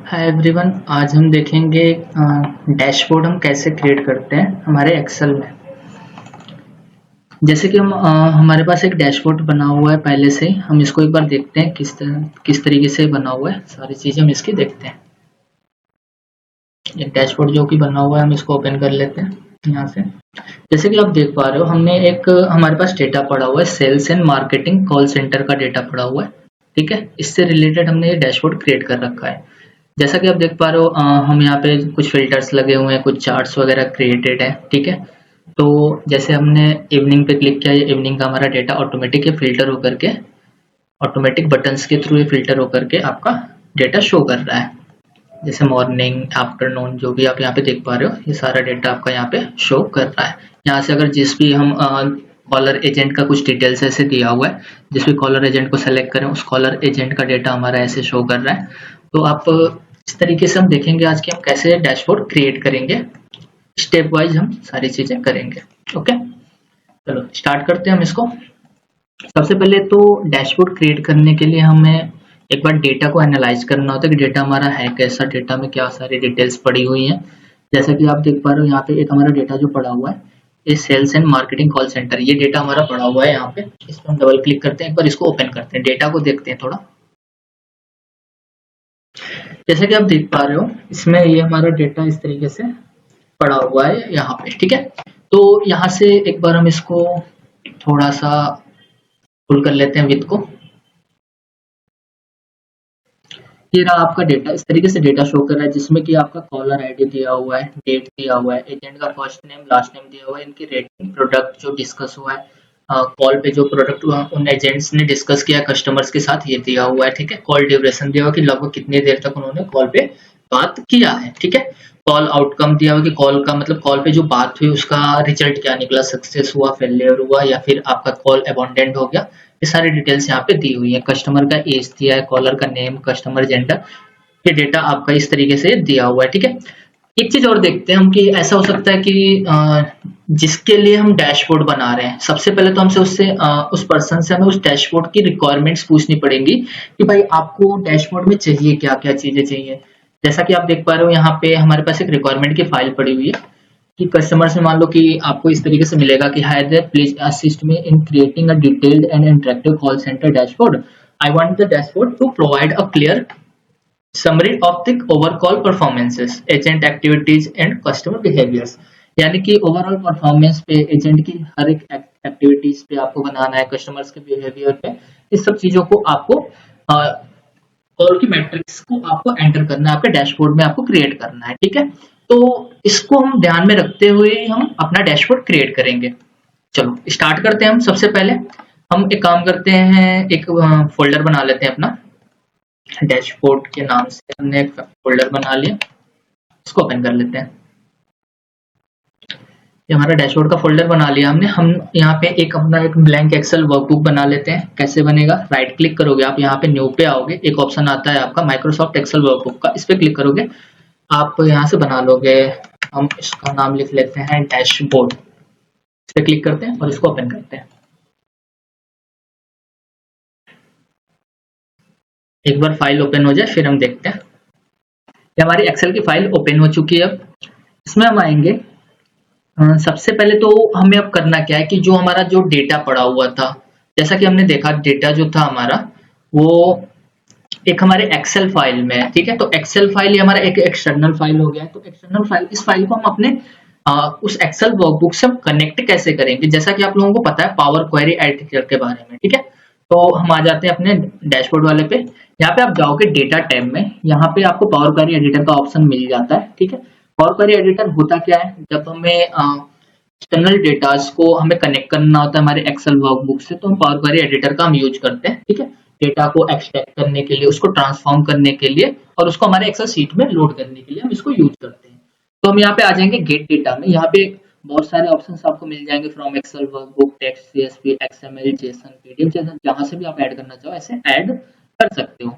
Hi everyone, आज हम देखेंगे डैशबोर्ड हम कैसे क्रिएट करते हैं हमारे एक्सेल में। जैसे कि हमारे पास एक डैशबोर्ड बना हुआ है पहले से ही। हम इसको एक बार देखते हैं किस तरीके से बना हुआ है। सारी चीज़ें हम इसकी देखते हैं। एक डैशबोर्ड जो कि बना हुआ है, हम इसको ओपन कर लेते हैं यहाँ से। जैसे कि आप देख पा रहे हो, हमने एक हमारे पास डेटा पड़ा हुआ है, sales and marketing call centre का डेटा पड़ा हुआ है। ठीक है, इससे रिलेटेड हमने ये डैशबोर्ड क्रिएट कर रखा है। जैसा कि आप देख पा रहे हो, हम यहाँ पे कुछ फिल्टर्स लगे हुए हैं, कुछ चार्ट्स वगैरह क्रिएटेड है। ठीक है, तो जैसे हमने इवनिंग पे क्लिक किया, ये इवनिंग का हमारा डेटा ऑटोमेटिक फिल्टर होकर के, ऑटोमेटिक बटन्स के थ्रू ये फिल्टर होकर के आपका डेटा शो कर रहा है। जैसे मॉर्निंग, आफ्टरनून, जो भी आप यहाँ पे देख पा रहे हो, ये सारा डेटा आपका यहाँ पे शो कर रहा है। यहाँ से अगर जिस भी हम कॉलर एजेंट का कुछ डिटेल्स ऐसे दिया हुआ है, जिस भी कॉलर एजेंट को सेलेक्ट करें, उस कॉलर एजेंट का डेटा हमारा ऐसे शो कर रहा है। तो आप इस तरीके से हम देखेंगे आज कि हम कैसे डैशबोर्ड क्रिएट करेंगे। स्टेप वाइज हम सारी चीजें करेंगे। ओके, चलो स्टार्ट करते हैं हम इसको। सबसे पहले तो डैशबोर्ड क्रिएट करने के लिए हमें एक बार डेटा को एनालाइज करना होता है कि डेटा हमारा है कैसा, डेटा में क्या सारी डिटेल्स पड़ी हुई हैं। जैसा कि आप देख पा रहे हो, यहाँ पे एक हमारा डेटा जो पड़ा हुआ है, ये sales and marketing call centre, ये डेटा हमारा पड़ा हुआ है यहाँ पे। इस पर हम डबल क्लिक करते हैं, एक बार इसको ओपन करते हैं, डेटा को देखते हैं थोड़ा। जैसा कि आप देख पा रहे हो, इसमें ये हमारा डेटा इस तरीके से पड़ा हुआ है यहाँ पे। ठीक है, तो यहाँ से एक बार हम इसको थोड़ा सा फुल कर लेते हैं विड्थ को। ये रहा आपका डेटा, इस तरीके से डेटा शो कर रहा है, जिसमें कि आपका कॉलर आईडी दिया हुआ है, डेट दिया हुआ है, एजेंट का फर्स्ट नेम लास्ट नेम दिया हुआ है, इनकी रेटिंग, प्रोडक्ट जो डिस्कस हुआ है, कॉल पे जो प्रोडक्ट उन एजेंट्स ने डिस्कस किया कस्टमर्स के साथ, ये दिया हुआ है। ठीक है, कॉल ड्यूरेशन दिया हुआ कि लगभग कितनी देर तक उन्होंने कॉल पे बात किया है। ठीक है, कॉल आउटकम दिया हुआ कि कॉल का मतलब कॉल पे जो बात हुई उसका रिजल्ट क्या निकला, सक्सेस हुआ, फेलियर हुआ, या फिर आपका कॉल अबॉन्डेंट हो गया। ये सारी डिटेल्स यहाँ पे दी हुई है। कस्टमर का एज दिया है, कॉलर का नेम, कस्टमर जेंडर, ये डेटा आपका इस तरीके से दिया हुआ है। ठीक है, एक चीज और देखते हैं हम कि ऐसा हो सकता है कि जिसके लिए हम डैशबोर्ड बना रहे हैं, सबसे पहले तो हमसे उस पर्सन से हमें उस डैशबोर्ड की रिक्वायरमेंट्स पूछनी पड़ेंगी कि भाई आपको डैशबोर्ड में चाहिए क्या क्या चीजें चाहिए। जैसा कि आप देख पा रहे हो, यहाँ पे हमारे पास एक रिक्वायरमेंट की फाइल पड़ी हुई है कि कस्टमर से मान लो कि आपको इस तरीके से मिलेगा कि hi there, please assist me in creating a detailed and interactive call centre dashboard. I want the dashboard to provide a clear summary of the overall performances, agent activities and customer behaviours. यानी कि overall performance पे, agent की हर एक activities पे आपको बनाना है, customers के behaviour पे, इस सब चीजों को आपको कॉल की मैट्रिक्स को आपको एंटर करना है, आपके डैशबोर्ड में आपको क्रिएट करना है। ठीक है, तो इसको हम ध्यान में रखते हुए हम अपना डैशबोर्ड क्रिएट करेंगे। चलो स्टार्ट करते हैं। हम सबसे पहले हम एक काम करते हैं, एक फोल्डर बना लेते हैं अपना। डैशबोर्ड के नाम से हमने एक फोल्डर बना लिया, इसको ओपन कर लेते हैं। ये हमारा डैशबोर्ड का फोल्डर बना लिया हमने। हम यहाँ पे एक अपना एक ब्लैंक एक्सेल वर्कबुक बना लेते हैं। कैसे बनेगा, राइट क्लिक करोगे आप, यहाँ पे न्यू पे आओगे, एक ऑप्शन आता है आपका माइक्रोसॉफ्ट एक्सेल वर्कबुक का, इस पे क्लिक करोगे, आप यहाँ से बना लोगे। हम इसका नाम लिख लेते हैं डैशबोर्ड। इस पे क्लिक करते हैं और इसको ओपन करते हैं। एक बार फाइल ओपन हो जाए फिर हम देखते हैं। ये हमारी एक्सेल की फाइल ओपन हो चुकी है। अब इसमें हम आएंगे। सबसे पहले तो हमें अब करना क्या है कि जो हमारा जो डेटा पड़ा हुआ था, जैसा कि हमने देखा डेटा जो था हमारा, वो एक हमारे एक्सेल फाइल में है। ठीक है, तो एक्सेल फाइल ये हमारा एक एक्सटर्नल फाइल हो गया है। तो एक्सटर्नल फाइल, इस फाइल को हम अपने उस एक्सेल वर्कबुक से कनेक्ट कैसे करेंगे। जैसा कि आप लोगों को पता है पावर क्वेरी एडिटर के बारे में। ठीक है, तो हम आ जाते हैं अपने डैशबोर्ड वाले पे। यहाँ पे आप जाओगे डेटा टैब में, यहाँ पे आपको पावर क्वेरी एडिटर का ऑप्शन मिल जाता है। ठीक है, पावर क्वेरी एडिटर होता क्या है, जब हमें एक्सटर्नल डेटास को हमें कनेक्ट करना होता है हमारे एक्सेल वर्कबुक से, तो हम पावर क्वेरी एडिटर का हम यूज करते हैं। ठीक है, डेटा को एक्सट्रैक्ट करने के लिए, उसको ट्रांसफॉर्म करने के लिए, और उसको हमारे एक्सेल शीट में लोड करने के लिए हम इसको यूज करते हैं। तो हम यहाँ पे आ जाएंगे गेट डेटा में। यहाँ पे बहुत सारे ऑप्शंस आपको मिल जाएंगे, from Excel workbook, text, CSV, XML, JSON, PDF, जैसा जहां से भी आप ऐड करना चाहो ऐसे ऐड कर सकते हो।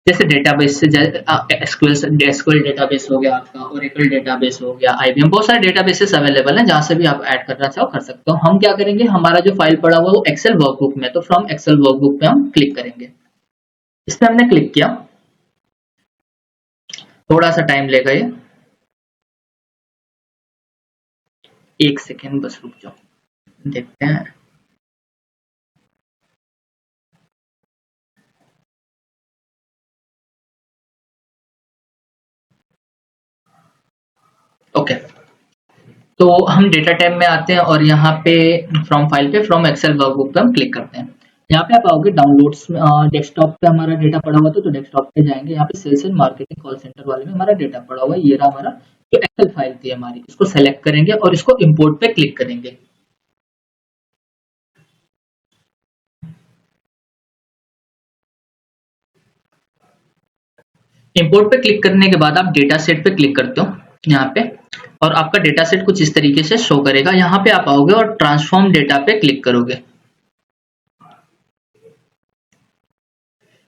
जैसे डेटाबेस से एसक्यूएल डेटाबेस हो गया आपका, ओरेकल डेटाबेस हो गया, आईबीएम, बहुत सारे डेटाबेसेस अवेलेबल हैं, जहां से भी आप ऐड करना चाहो कर सकते हो। हम क्या करेंगे, हमारा जो फाइल पड़ा हुआ है वो एक्सेल वर्कबुक में, तो फ्रॉम एक्सेल वर्कबुक पे हम क्लिक करेंगे। इस पे हमने क्लिक किया। थोड़ा सा टाइम लेगा ये, 1 सेकेंड बस रुक जाओ, देखते हैं। ओके, तो हम डेटा टैब में आते हैं और यहाँ पे फ्रॉम फाइल पे फ्रॉम एक्सेल वर्कबुक पे हम क्लिक करते हैं। यहाँ पे आप आओगे डाउनलोड्स, डेस्कटॉप पे हमारा डेटा पड़ा हुआ था तो डेस्कटॉप पे जाएंगे, यहाँ पे sales and marketing call centre वाले में हमारा डेटा पड़ा हुआ है, ये रहा हमारा जो एक्सेल फाइल थी हमारी, इसको सेलेक्ट करेंगे और इसको इम्पोर्ट पे क्लिक करेंगे। इम्पोर्ट पे क्लिक करने के बाद आप डेटा सेट पे क्लिक करते हो यहाँ पे, और आपका डेटा सेट कुछ इस तरीके से शो करेगा। यहाँ पे आप आओगे और ट्रांसफॉर्म डेटा पे क्लिक करोगे।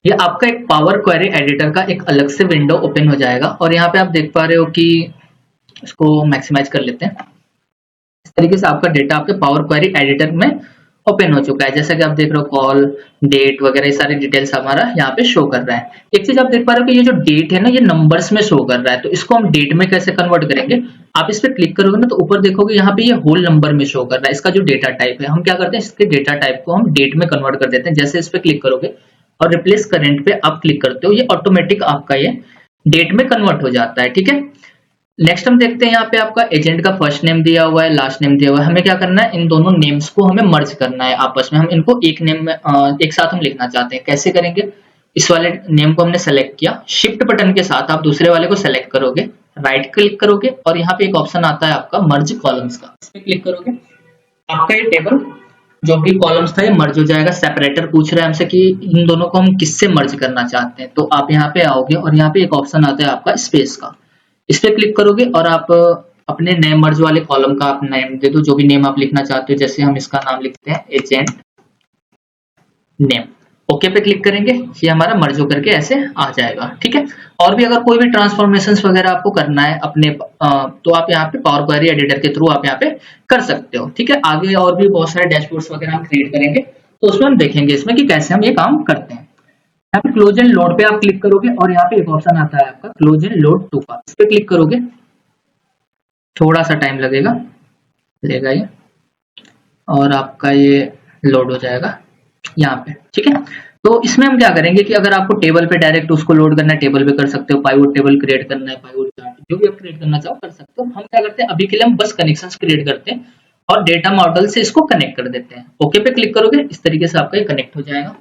ये आपका एक पावर क्वेरी एडिटर का एक अलग से विंडो ओपन हो जाएगा और यहाँ पे आप देख पा रहे हो कि इसको मैक्सिमाइज कर लेते हैं। इस तरीके से आपका डेटा आपके पावर क्वेरी एडिटर में ओपन हो चुका है। जैसा कि आप देख रहे हो कॉल, डेट वगैरह ये सारी डिटेल्स हमारा यहाँ पे शो कर रहा है। एक चीज आप देख पा रहे हो कि ये जो डेट है ना, ये नंबर्स में शो कर रहा है, तो इसको हम डेट में कैसे कन्वर्ट करेंगे। आप इस पर क्लिक करोगे ना तो ऊपर देखोगे यहाँ पे ये होल नंबर में शो कर रहा है। इसका जो डेटा टाइप है, हम क्या करते हैं, इसके डेटा टाइप को हम डेट में कन्वर्ट कर देते हैं। जैसे इस पे क्लिक करोगे और रिप्लेस करेंट पे आप क्लिक करते हो, ये ऑटोमेटिक आपका ये डेट में कन्वर्ट हो जाता है। ठीक है, नेक्स्ट हम देखते हैं यहाँ पे आपका एजेंट का फर्स्ट नेम दिया हुआ है, लास्ट नेम दिया हुआ है। हमें क्या करना है, इन दोनों नेम्स को हमें मर्ज करना है आपस में। हम इनको एक नेम में एक साथ हम लिखना चाहते हैं। कैसे करेंगे, इस वाले नेम को हमने सेलेक्ट किया, शिफ्ट बटन के साथ आप दूसरे वाले को सेलेक्ट करोगे, राइट क्लिक करोगे और यहाँ पे एक ऑप्शन आता है आपका मर्ज कॉलम्स का, इस पे क्लिक करोगे, आपका ये टेबल जो भी कॉलम्स था ये मर्ज हो जाएगा। सेपरेटर पूछ रहा है हमसे कि इन दोनों को हम किससे मर्ज करना चाहते हैं, तो आप यहाँ पे आओगे और यहाँ पे एक ऑप्शन आता है आपका स्पेस का, इस पे क्लिक करोगे और आप अपने नए मर्ज वाले कॉलम का आप नेम दे दो, जो भी नेम आप लिखना चाहते हो। जैसे हम इसका नाम लिखते हैं एजेंट नेम। ओके पे क्लिक करेंगे, ये हमारा मर्ज होकर के ऐसे आ जाएगा। ठीक है, और भी अगर कोई भी ट्रांसफॉर्मेशन वगैरह आपको करना है अपने तो आप यहाँ पे पावर क्वेरी एडिटर के थ्रू आप यहाँ पे कर सकते हो। ठीक है, आगे और भी बहुत सारे डैशबोर्ड्स वगैरह हम क्रिएट करेंगे तो उसमें हम देखेंगे इसमें कि कैसे हम ये काम करते हैं। यहाँ पे क्लोज एंड लोड पे आप क्लिक करोगे और यहाँ पे एक ऑप्शन आता है आपका क्लोज एंड लोड टू का, इस पे क्लिक करोगे, थोड़ा सा टाइम लगेगा, लेगा ये, और आपका ये लोड हो जाएगा यहाँ पे। ठीक है, तो इसमें हम क्या करेंगे कि अगर आपको टेबल पे डायरेक्ट उसको लोड करना है, टेबल पे कर सकते हो, पाइवोट टेबल क्रिएट करना है, पाइवोट चार्ट जो भी आप क्रिएट करना चाहो कर सकते हो। हम क्या करते हैं, अभी के लिए हम बस कनेक्शंस क्रिएट करते हैं और डेटा मॉडल से इसको कनेक्ट कर देते हैं। ओके पे क्लिक करोगे, इस तरीके से आपका ये कनेक्ट हो जाएगा।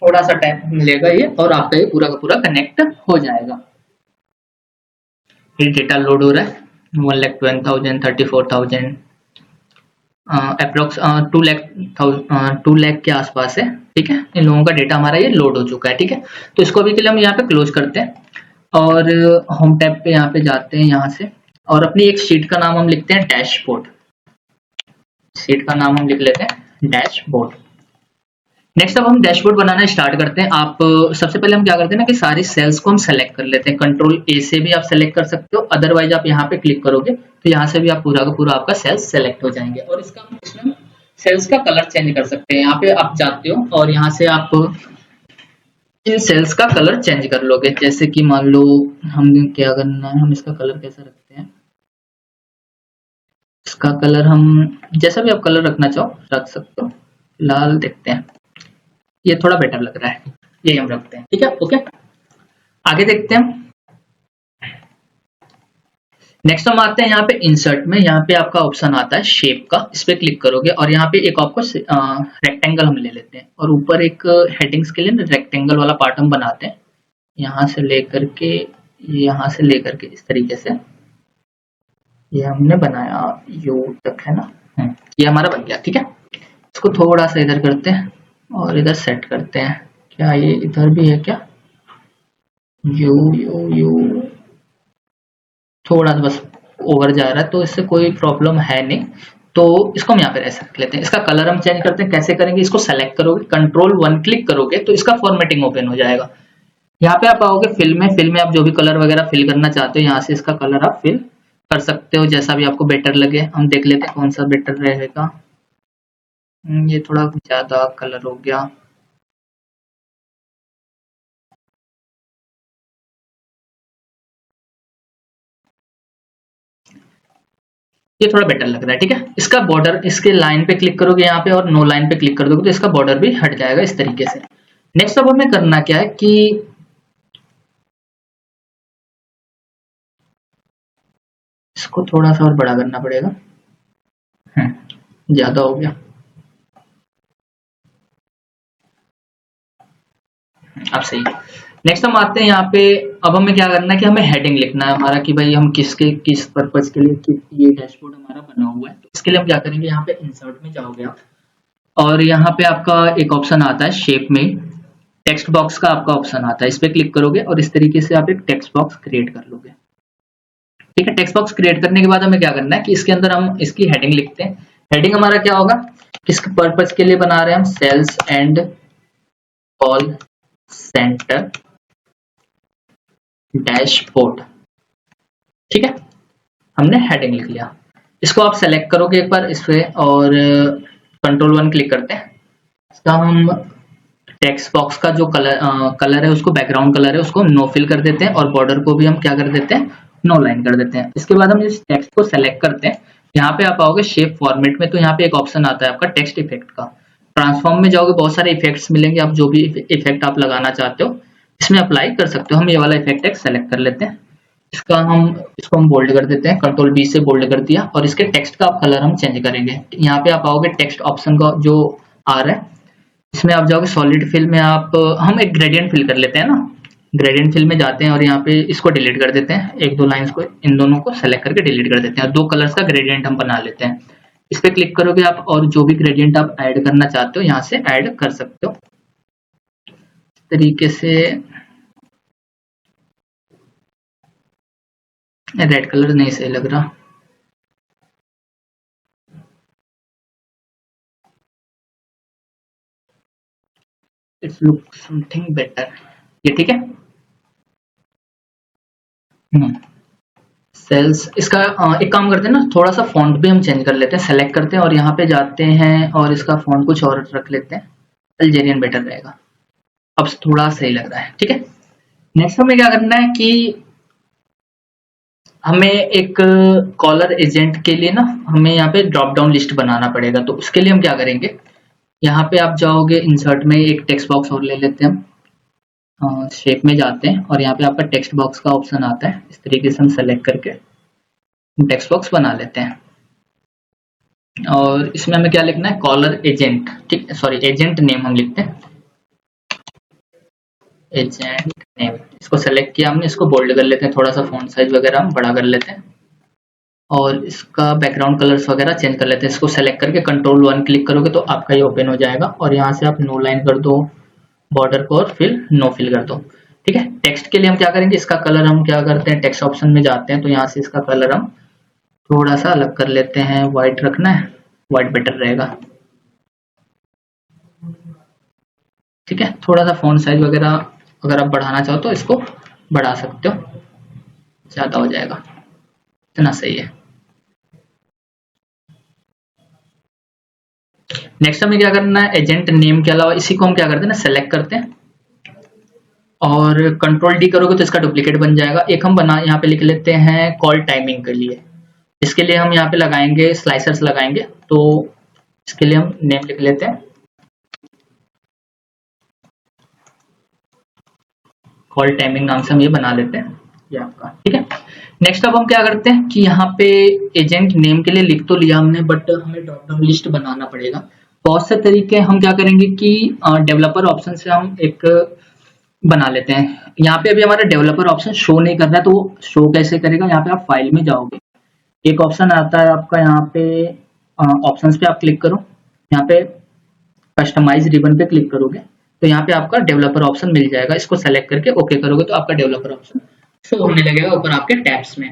थोड़ा सा टाइम लेगा ये और आपका ये पूरा का पूरा कनेक्ट हो जाएगा। ये डेटा लोड हो रहा है, 1,12,000, 34,000, अप्रोक्स 2 लाख के आसपास है। ठीक है, इन लोगों का डेटा हमारा ये लोड हो चुका है। ठीक है, तो इसको अभी के लिए हम यहाँ पे क्लोज करते हैं और होम टैब पे यहाँ पे जाते हैं यहाँ से, और अपनी एक शीट का नाम हम लिखते हैं डैशबोर्ड। शीट का नाम हम लिख लेते हैं डैशबोर्ड। नेक्स्ट अब हम डैशबोर्ड बनाना स्टार्ट करते हैं। आप सबसे पहले हम क्या करते हैं ना कि सारी सेल्स को हम सेलेक्ट कर लेते हैं। कंट्रोल ए से भी आप सेलेक्ट कर सकते हो, अदरवाइज आप यहाँ पे क्लिक करोगे तो यहाँ से भी आप पूरा का पूरा आपका सेल्स सेलेक्ट हो जाएंगे। और इसमें सेल्स का कलर चेंज कर सकते हैं। यहाँ पे आप जाते हो और यहाँ से आप इन सेल्स का कलर चेंज कर लोगे। जैसे कि मान लो हम क्या करना है, हम इसका कलर कैसा रखते हैं, इसका कलर हम जैसा भी आप कलर रखना चाहो रख सकते हो। लाल देखते हैं, ये थोड़ा बेटर लग रहा है, ये हम रखते हैं। ठीक है, ओके, आगे देखते हैं। नेक्स्ट हम आते हैं यहाँ पे इंसर्ट में, यहाँ पे आपका ऑप्शन आता है शेप का, इस पे क्लिक करोगे और यहाँ पे एक आपको रेक्टेंगल हम ले लेते हैं और ऊपर एक हेडिंग्स के लिए रेक्टेंगल वाला पार्ट हम बनाते हैं। यहाँ से लेकर के यहाँ से लेकर के इस तरीके से ये हमने बनाया, यू तक है ना। ये हमारा बन गया। ठीक है, इसको थोड़ा सा इधर करते हैं और इधर सेट करते हैं। क्या ये इधर भी है क्या, यू यू यू थोड़ा सा बस ओवर जा रहा है, तो इससे कोई प्रॉब्लम है नहीं। तो इसको हम यहाँ पे ऐसे रख लेते हैं। इसका कलर हम चेंज करते हैं। कैसे करेंगे, इसको सेलेक्ट करोगे, कंट्रोल 1 क्लिक करोगे तो इसका फॉर्मेटिंग ओपन हो जाएगा। यहाँ पे आप आओगे फिल में आप जो भी कलर वगैरह फिल करना चाहते हो यहाँ से इसका कलर आप फिल कर सकते हो, जैसा भी आपको बेटर लगे। हम देख लेते हैं कौन सा बेटर रहेगा। ये थोड़ा ज्यादा कलर हो गया। ये थोड़ा बेटर लग रहा है, ठीक है। इसका बॉर्डर, इसके लाइन पे क्लिक करोगे यहाँ पे और नो लाइन पे क्लिक कर दोगे तो इसका बॉर्डर भी हट जाएगा इस तरीके से। नेक्स्ट अब हमें करना क्या है कि इसको थोड़ा सा और बड़ा करना पड़ेगा, ज्यादा हो गया। अब सही है। नेक्स्ट हम आते हैं यहाँ पे, अब हमें क्या करना है कि हमें हेडिंग लिखना है हमारा कि भाई हम किस पर्पज के लिए ये डैशबोर्ड हमारा बना हुआ है। तो इसके लिए हम क्या करेंगे, यहाँ पे इंसर्ट में जाओगे आप और यहाँ पे आपका एक ऑप्शन आता है शेप में, टेक्स्ट बॉक्स का आपका ऑप्शन आता है, इस पे क्लिक करोगे और इस तरीके से आप एक टेक्स्ट बॉक्स क्रिएट कर लोगे, ठीक है। टेक्स्ट बॉक्स क्रिएट करने के बाद हमें क्या करना है कि इसके अंदर हम इसकी हेडिंग लिखते हैं। हेडिंग हमारा क्या होगा, किस पर्पज के लिए बना रहे हैं हम, sales and call centre dashboard, ठीक है। हमने हेडिंग लिख लिया। इसको आप सेलेक्ट करोगे एक बार इस पे और Ctrl+1 क्लिक करते हैं। इसका हम टेक्स्ट बॉक्स का जो कलर है उसको, बैकग्राउंड कलर है उसको नो फिल कर देते हैं और बॉर्डर को भी हम क्या कर देते हैं, नो लाइन कर देते हैं। इसके बाद हम इस टेक्स्ट को सेलेक्ट करते हैं। यहाँ पे आप आओगे शेप फॉर्मेट में, तो यहाँ पे एक ऑप्शन आता है आपका टेक्स्ट इफेक्ट का। ट्रांसफॉर्म में जाओगे, बहुत सारे इफेक्ट्स मिलेंगे, आप जो भी इफेक्ट आप लगाना चाहते हो इसमें अप्लाई कर सकते हो। हम ये वाला इफेक्ट एक सेलेक्ट कर लेते हैं। इसको हम बोल्ड कर देते हैं, Ctrl+B से बोल्ड कर दिया और इसके टेक्स्ट का कलर हम चेंज करेंगे। यहाँ पे आप आओगे टेक्स्ट ऑप्शन का जो आ रहा है, इसमें आप जाओगे सॉलिड फिल में, हम एक ग्रेडियंट फिल कर लेते हैं ना, ग्रेडियंट फिल में जाते हैं और यहाँ पे इसको डिलीट कर देते हैं, एक दो लाइंस को, इन दोनों को सेलेक्ट करके डिलीट कर देते हैं, दो कलर्स का ग्रेडियंट हम बना लेते हैं। इस पे क्लिक करोगे आप और जो भी ग्रेडियंट आप ऐड करना चाहते हो यहाँ से ऐड कर सकते हो। इस तरीके से रेड कलर नहीं सही लग रहा, इट्स लुक समथिंग बेटर, ये ठीक है। सेल्स, इसका एक काम करते हैं ना, थोड़ा सा फॉन्ट भी हम चेंज कर लेते हैं, सेलेक्ट करते हैं और यहाँ पे जाते हैं और इसका फॉन्ट कुछ और रख लेते हैं, अल्जेरियन बेटर रहेगा, अब थोड़ा सही लग रहा है, ठीक है। नेक्स्ट हमें क्या करना है कि हमें एक कॉलर एजेंट के लिए ना हमें यहाँ पे ड्रॉप डाउन लिस्ट बनाना पड़ेगा। तो उसके लिए हम क्या करेंगे, यहाँ पे आप जाओगे इंसर्ट में, एक टेक्स्ट बॉक्स और ले लेते हैं हम, शेप में जाते हैं और यहाँ पे आपका टेक्स्ट बॉक्स का ऑप्शन आता है, इस तरीके से हम सेलेक्ट करके टेक्स्ट बॉक्स बना लेते हैं। और इसमें हमें क्या लिखना है, कॉलर एजेंट, ठीक, सॉरी एजेंट नेम हम लिखते हैं, एजेंट नेम। इसको सेलेक्ट किया हमने, इसको बोल्ड कर लेते हैं, थोड़ा सा फॉन्ट साइज वगैरह हम बड़ा कर लेते हैं और इसका बैकग्राउंड कलर्स वगैरह चेंज कर लेते हैं। इसको सेलेक्ट करके Ctrl+1 क्लिक करोगे तो आपका ये ओपन हो जाएगा और यहाँ से आप नो लाइन कर दो बॉर्डर को और फिर नो फिल कर दो, ठीक है। टेक्स्ट के लिए हम क्या करेंगे, इसका कलर हम क्या करते हैं, टेक्स्ट ऑप्शन में जाते हैं तो यहाँ से इसका कलर हम थोड़ा सा अलग कर लेते हैं, व्हाइट रखना है, व्हाइट बेटर रहेगा, ठीक है। थोड़ा सा फॉन्ट साइज वगैरह अगर आप बढ़ाना चाहो तो इसको बढ़ा सकते हो, ज्यादा हो जाएगा, इतना सही है। नेक्स्ट हमें क्या करना है, एजेंट नेम के अलावा इसी को हम क्या करते हैं ना, सेलेक्ट करते हैं और Ctrl+D करोगे तो इसका डुप्लीकेट बन जाएगा। एक हम बना यहाँ पे लिख लेते हैं कॉल टाइमिंग के लिए, इसके लिए हम यहाँ पे लगाएंगे स्लाइसर्स लगाएंगे, तो इसके लिए हम नेम लिख लेते हैं कॉल टाइमिंग, नाम से हम ये बना लेते हैं ये आपका, ठीक है। नेक्स्ट अब हम क्या करते हैं कि यहाँ पे एजेंट नेम के लिए लिख तो लिया हमने, बट हमें ड्रॉप डाउन लिस्ट बनाना पड़ेगा। बहुत से तरीके हम क्या करेंगे कि डेवलपर ऑप्शन से हम एक बना लेते हैं। यहाँ पे अभी हमारा डेवलपर ऑप्शन शो नहीं कर रहा है, तो वो शो कैसे करेगा, यहाँ पे आप फाइल में जाओगे, एक ऑप्शन आता है आपका, यहाँ पे ऑप्शंस पे आप क्लिक करो, यहाँ पे कस्टमाइज रिबन पे क्लिक करोगे तो यहाँ पे आपका डेवलपर ऑप्शन मिल जाएगा, इसको सेलेक्ट करके ओके करोगे तो आपका डेवलपर ऑप्शन शो होने लगेगा ऊपर आपके टैब्स में।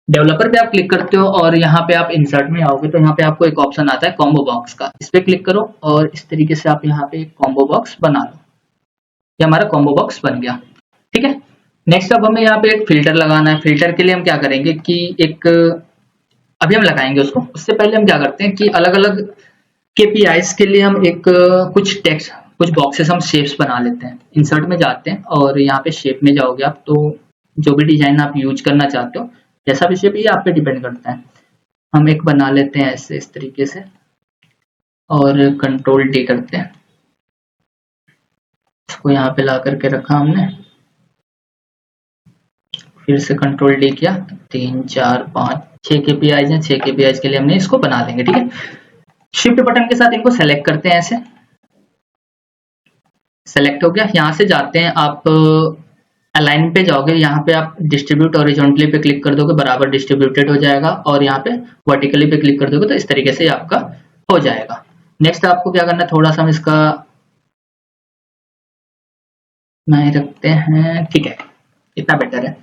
डेवलपर पे आप क्लिक करते हो और यहाँ पे आप इंसर्ट में आओगे तो यहाँ पे आपको एक ऑप्शन आता है कॉम्बो बॉक्स का, इस पे क्लिक करो और इस तरीके से आप यहाँ पे एक कॉम्बो बॉक्स बना लो, ये हमारा कॉम्बो बॉक्स बन गया, ठीक है। नेक्स्ट अब हमें यहाँ पे एक फिल्टर लगाना है। फिल्टर के लिए हम क्या करेंगे कि एक अभी हम लगाएंगे उसको, उससे पहले हम क्या करते हैं कि अलग अलग केपीआईज के लिए हम एक कुछ टेक्स्ट, कुछ बॉक्सेस हम शेप्स बना लेते हैं। इंसर्ट में जाते हैं और यहाँ पे शेप में जाओगे आप, तो जो भी डिजाइन आप यूज करना चाहते हो, जैसा भी शेप, ये आप पे डिपेंड करता है। हम एक बना लेते हैं ऐसे इस तरीके से और कंट्रोल डी करते हैं, इसको यहाँ पे ला करके रखा हमने, फिर से कंट्रोल डी किया, 3 4 5 6 KPIs हैं, 6 KPIs के लिए हमने इसको बना देंगे। ठीक है, शिफ्ट बटन के साथ इनको सेलेक्ट करते हैं, ऐसे सेलेक्ट हो गया। यहाँ से जाते हैं आप अलाइन पे जाओगे, यहाँ पे आप डिस्ट्रीब्यूट हॉरिजॉन्टली पे क्लिक कर दोगे, बराबर डिस्ट्रीब्यूटेड हो जाएगा, और यहाँ पे वर्टिकली पे क्लिक कर दोगे तो इस तरीके से आपका हो जाएगा। नेक्स्ट आपको क्या करना है, थोड़ा सा हम इसका नहीं रखते हैं, ठीक है, इतना बेटर है।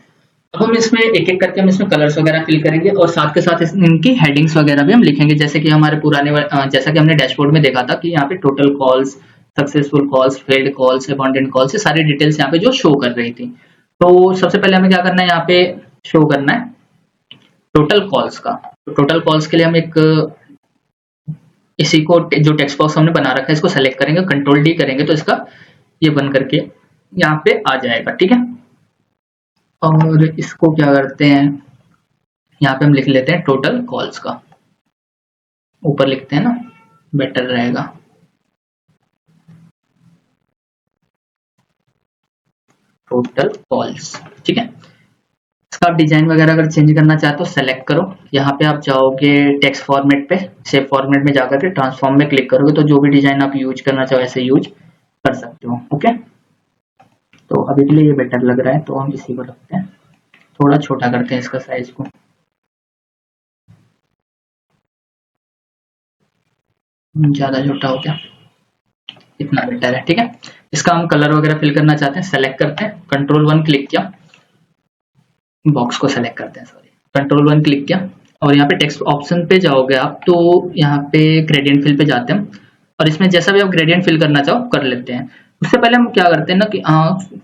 अब हम इसमें एक एक करके हम इसमें कलर्स वगैरह फिल करेंगे और साथ के साथ इनकी हेडिंग्स वगैरह भी हम लिखेंगे, जैसे कि हमारे पुराने जैसा कि हमने डैशबोर्ड में देखा था कि यहाँ पे total calls, successful calls, failed calls, abundant calls, ये सारी डिटेल्स यहाँ पे जो शो कर रही थी। तो सबसे पहले हमें क्या करना है, यहाँ पे शो करना है टोटल कॉल्स का। तो टोटल कॉल्स के लिए हम एक इसी को जो टेक्स्ट बॉक्स हमने बना रखा है इसको सेलेक्ट करेंगे, कंट्रोल डी करेंगे तो इसका ये बन करके यहाँ पे आ जाएगा। ठीक है, और इसको क्या करते हैं, यहाँ पे हम लिख लेते हैं टोटल कॉल्स का, ऊपर लिखते हैं ना, बेटर रहेगा। टोटल कॉल्स, ठीक है। इसका आप डिजाइन वगैरह अगर चेंज करना चाहे तो सेलेक्ट करो, यहाँ पे आप जाओगे टेक्स्ट फॉर्मेट पे, शेप फॉर्मेट में जाकर के ट्रांसफॉर्म में क्लिक करोगे तो जो भी डिजाइन आप यूज करना चाहो ऐसे यूज कर सकते हो। ओके, तो अभी के लिए ये बेटर लग रहा है तो हम इसी को रखते हैं, थोड़ा छोटा करते हैं इसका साइज को, ज्यादा छोटा हो गया, इतना बेटर है। ठीक है, इसका हम कलर वगैरह फिल करना चाहते हैं, सेलेक्ट करते हैं, कंट्रोल 1 क्लिक किया, बॉक्स को सेलेक्ट करते हैं, सॉरी, कंट्रोल 1 क्लिक किया और यहाँ पे टेक्स्ट ऑप्शन पे जाओगे आप, तो यहाँ पे ग्रेडियंट फिल पे जाते हैं और इसमें जैसा भी आप ग्रेडियंट फिल करना चाहो कर लेते हैं। उससे पहले हम क्या करते हैं ना कि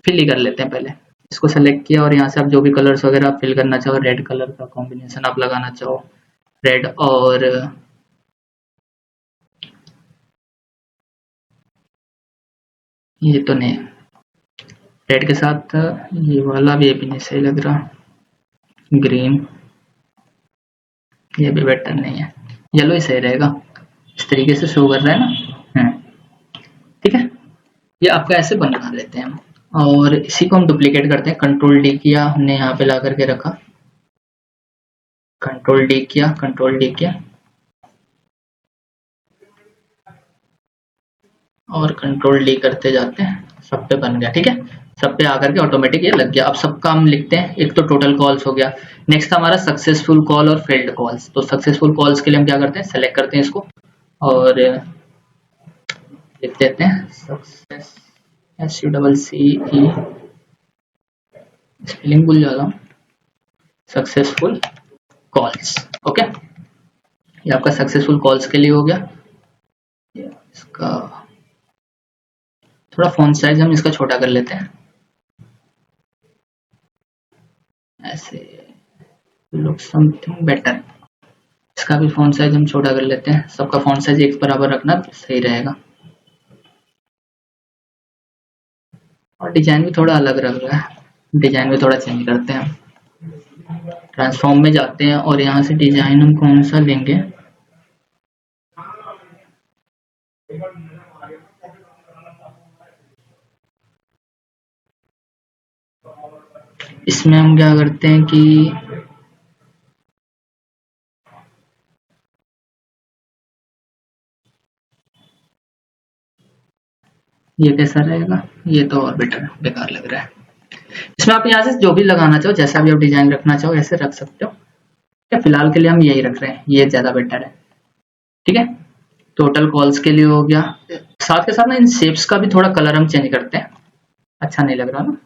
फिल ही कर लेते हैं, पहले इसको सेलेक्ट किया और यहाँ से आप जो भी कलर्स वगैरह आप फिल करना चाहो, रेड कलर का कॉम्बिनेशन आप लगाना चाहो, रेड और ये तो नहीं, रेड के साथ ये वाला भी नहीं सही लग रहा, ग्रीन, ये भी बेटर नहीं है, येलो ही सही रहेगा, इस तरीके से शो कर रहा है ना। ठीक है, ये आपका ऐसे बना लेते हैं हम, और इसी को हम डुप्लीकेट करते हैं, कंट्रोल डी किया हमने यहाँ पे ला करके रखा, कंट्रोल डी किया, कंट्रोल डी किया और कंट्रोल डी करते जाते हैं, सब पे बन गया। ठीक है, सब पे आकर के ऑटोमेटिक ये लग गया। अब सबका हम लिखते हैं, एक तो टोटल कॉल्स हो गया, नेक्स्ट हमारा सक्सेसफुल कॉल और फेल्ड कॉल्स। तो सक्सेसफुल कॉल्स के लिए हम क्या करते हैं, सेलेक्ट करते हैं इसको और लिख देते हैं सक्सेस, SUCCE, स्पेलिंग भूल जाता हूँ, सक्सेसफुल कॉल्स। ओके, ये आपका सक्सेसफुल कॉल्स के लिए हो गया। इसका थोड़ा फॉन्ट साइज हम इसका छोटा कर लेते हैं, ऐसे लुक समथिंग बेटर। इसका भी फॉन्ट साइज हम छोटा कर लेते हैं, सबका फॉन्ट साइज एक बराबर रखना सही रहेगा। और डिजाइन भी थोड़ा अलग लग रहा है, डिजाइन भी थोड़ा चेंज करते हैं, ट्रांसफॉर्म में जाते हैं और यहाँ से डिजाइन हम कौन सा लेंगे, इसमें हम क्या करते हैं कि ये कैसा रहेगा, ये तो और बेटर बेकार लग रहा है। इसमें आप यहाँ से जो भी लगाना चाहो, जैसा भी आप डिजाइन रखना चाहो ऐसे रख सकते हो। क्या फिलहाल के लिए हम यही रख रहे हैं, ये ज्यादा बेटर है। ठीक है, टोटल कॉल्स के लिए हो गया, साथ के साथ ना इन शेप्स का भी थोड़ा कलर हम चेंज करते हैं, अच्छा नहीं लग रहा ना।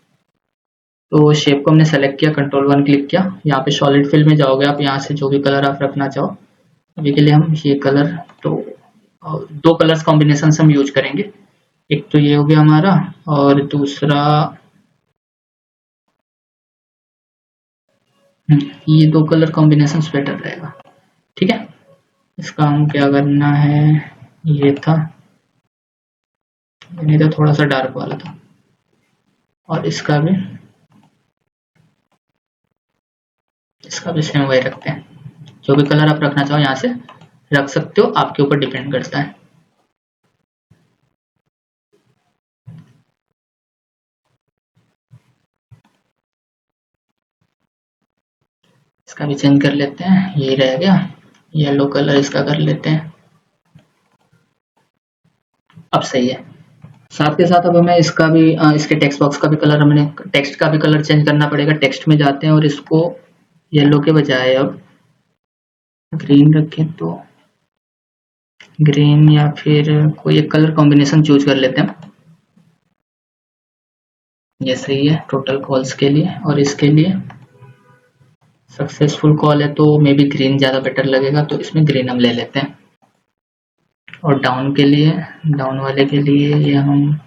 तो शेप को हमने सेलेक्ट किया, कंट्रोल 1 क्लिक किया, यहाँ पे सॉलिड फिल में जाओगे आप, यहाँ से जो भी कलर आप रखना चाहो। अभी के लिए हम ये कलर, तो दो कलर्स कॉम्बिनेशन हम यूज करेंगे, एक तो ये हो गया हमारा और दूसरा ये, दो कलर कॉम्बिनेशन बेटर रहेगा। ठीक है, इसका हम क्या करना है, ये था, नहीं तो थोड़ा सा डार्क वाला था, और इसका भी सेम वही रखते हैं। जो भी कलर आप रखना चाहो यहाँ से रख सकते हो, आपके ऊपर डिपेंड करता है। इसका भी चेंज कर लेते हैं, ये रह गया येलो कलर, इसका कर लेते हैं। अब सही है। साथ के साथ अब हमें इसका भी इसके टेक्स्ट बॉक्स का भी कलर, हमने टेक्स्ट का भी कलर चेंज करना पड़ेगा। टेक्स्ट में जाते हैं और इसको येलो के बजाय अब ग्रीन रखें तो ग्रीन, या फिर कोई एक कलर कॉम्बिनेशन चूज कर लेते हैं। ये सही है टोटल कॉल्स के लिए। और इसके लिए सक्सेसफुल कॉल है तो मे बी ग्रीन ज़्यादा बेटर लगेगा, तो इसमें ग्रीन हम ले लेते हैं। और डाउन के लिए, डाउन वाले के लिए ये हम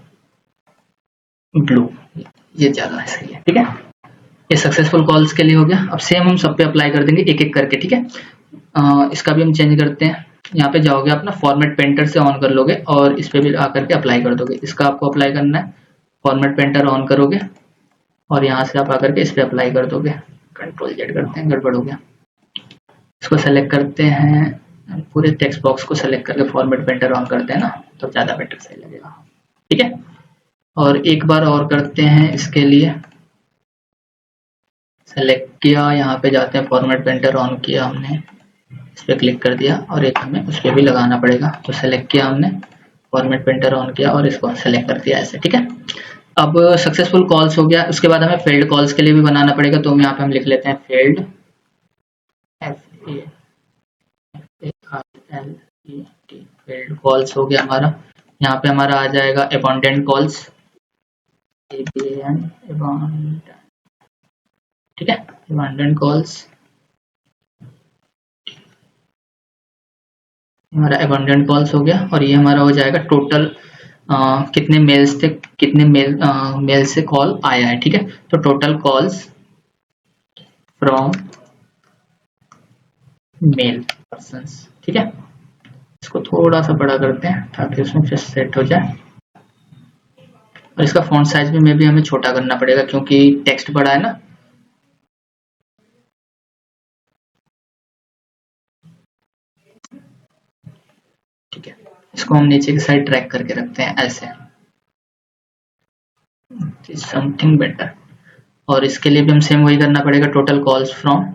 ब्लू, ये ज़्यादा सही है। ठीक है, ये सक्सेसफुल कॉल्स के लिए हो गया। अब सेम हम सब पे अप्लाई कर देंगे एक एक करके। ठीक है, इसका भी हम चेंज करते हैं। यहाँ पे जाओगे अपना फॉर्मेट पेंटर से ऑन कर लोगे और इस पे भी आकर के अप्लाई कर दोगे। इसका आपको अप्लाई करना है, फॉर्मेट पेंटर ऑन करोगे और यहाँ से आप आकर के इस पे अप्लाई कर दोगे। कंट्रोल जेड करते हैं, गड़बड़ हो गया। इसको सेलेक्ट करते हैं, पूरे टेक्स्ट बॉक्स को सेलेक्ट करके फॉर्मेट पेंटर ऑन करते हैं ना, तो ज़्यादा बेटर सही लगेगा। ठीक है, और एक बार और करते हैं। इसके लिए सेलेक्ट किया, यहाँ पे जाते हैं, फॉर्मेट पेंटर ऑन किया हमने, इस पर क्लिक कर दिया और एक हमें उस पर भी लगाना पड़ेगा। तो सेलेक्ट किया हमने, फॉर्मेट पेंटर ऑन किया और इसको सेलेक्ट कर दिया ऐसे। ठीक है, अब सक्सेसफुल कॉल्स हो गया। उसके बाद हमें फेल्ड कॉल्स के लिए भी बनाना पड़ेगा, तो यहाँ पे हम लिख लेते हैं फेल्ड, FALLED, फेल्ड कॉल्स हो गया हमारा। यहाँ पे हमारा आ जाएगा अबंडेंट कॉल्स, ABAN, ठीक है, अबंडेंट कॉल्स, हमारा अबंडेंट कॉल्स हो गया। और ये हमारा हो जाएगा टोटल कितने मेल्स थे, कितने मेल से कॉल आया है। ठीक है, तो total calls from male persons. ठीक है, इसको थोड़ा सा बड़ा करते हैं ताकि उसमें फिर सेट हो जाए। और इसका फॉन्ट साइज भी में भी हमें छोटा करना पड़ेगा क्योंकि टेक्स्ट बड़ा है ना। ठीक है, इसको हम नीचे की साइड ड्रैग करके रखते हैं ऐसे, समथिंग बेटर। और इसके लिए भी हम सेम वही करना पड़ेगा, टोटल कॉल्स फ्रॉम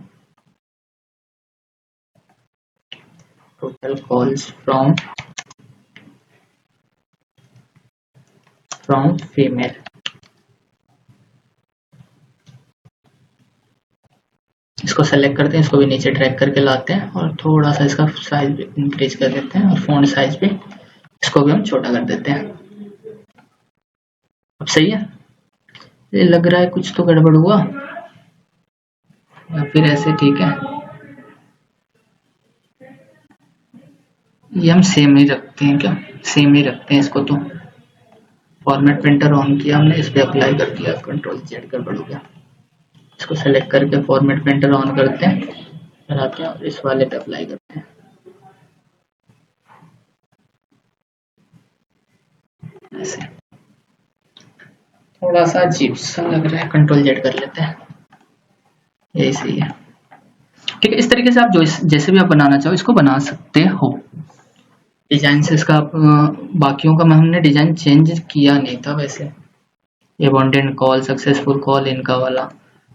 फीमेल। इसको सेलेक्ट करते हैं, इसको भी नीचे ड्रैग करके लाते हैं और थोड़ा सा इसका साइज भी इंक्रीज कर देते हैं और फॉन्ट साइज भी इसको भी हम छोटा कर देते हैं। अब सही है, ये लग रहा है कुछ तो गड़बड़ हुआ, या फिर ऐसे ठीक है। ये हम सेम ही रखते हैं क्या, सेम ही रखते हैं इसको। तो फॉर्मेट प्रिंटर ऑन किया हमने, इस पे अप्लाई कर दिया, कंट्रोल जेड गड़बड़ हो गया। इसको सेलेक्ट करके फॉर्मेट प्रिंटर ऑन करते हैं, फिर आते हैं और इस वाले पे अप्लाई करते हैं ऐसे। थोड़ा सा अजीब सा लग रहा है, कंट्रोल जेड कर लेते हैं, यही सही है। ठीक है, इस तरीके से आप जो जैसे भी आप बनाना चाहो इसको बना सकते हो। डिजाइन से इसका बाकियों का हमने डिजाइन चेंज किया नहीं था वैसे, अबंडेंट कॉल, सक्सेसफुल कॉल, इनका वाला।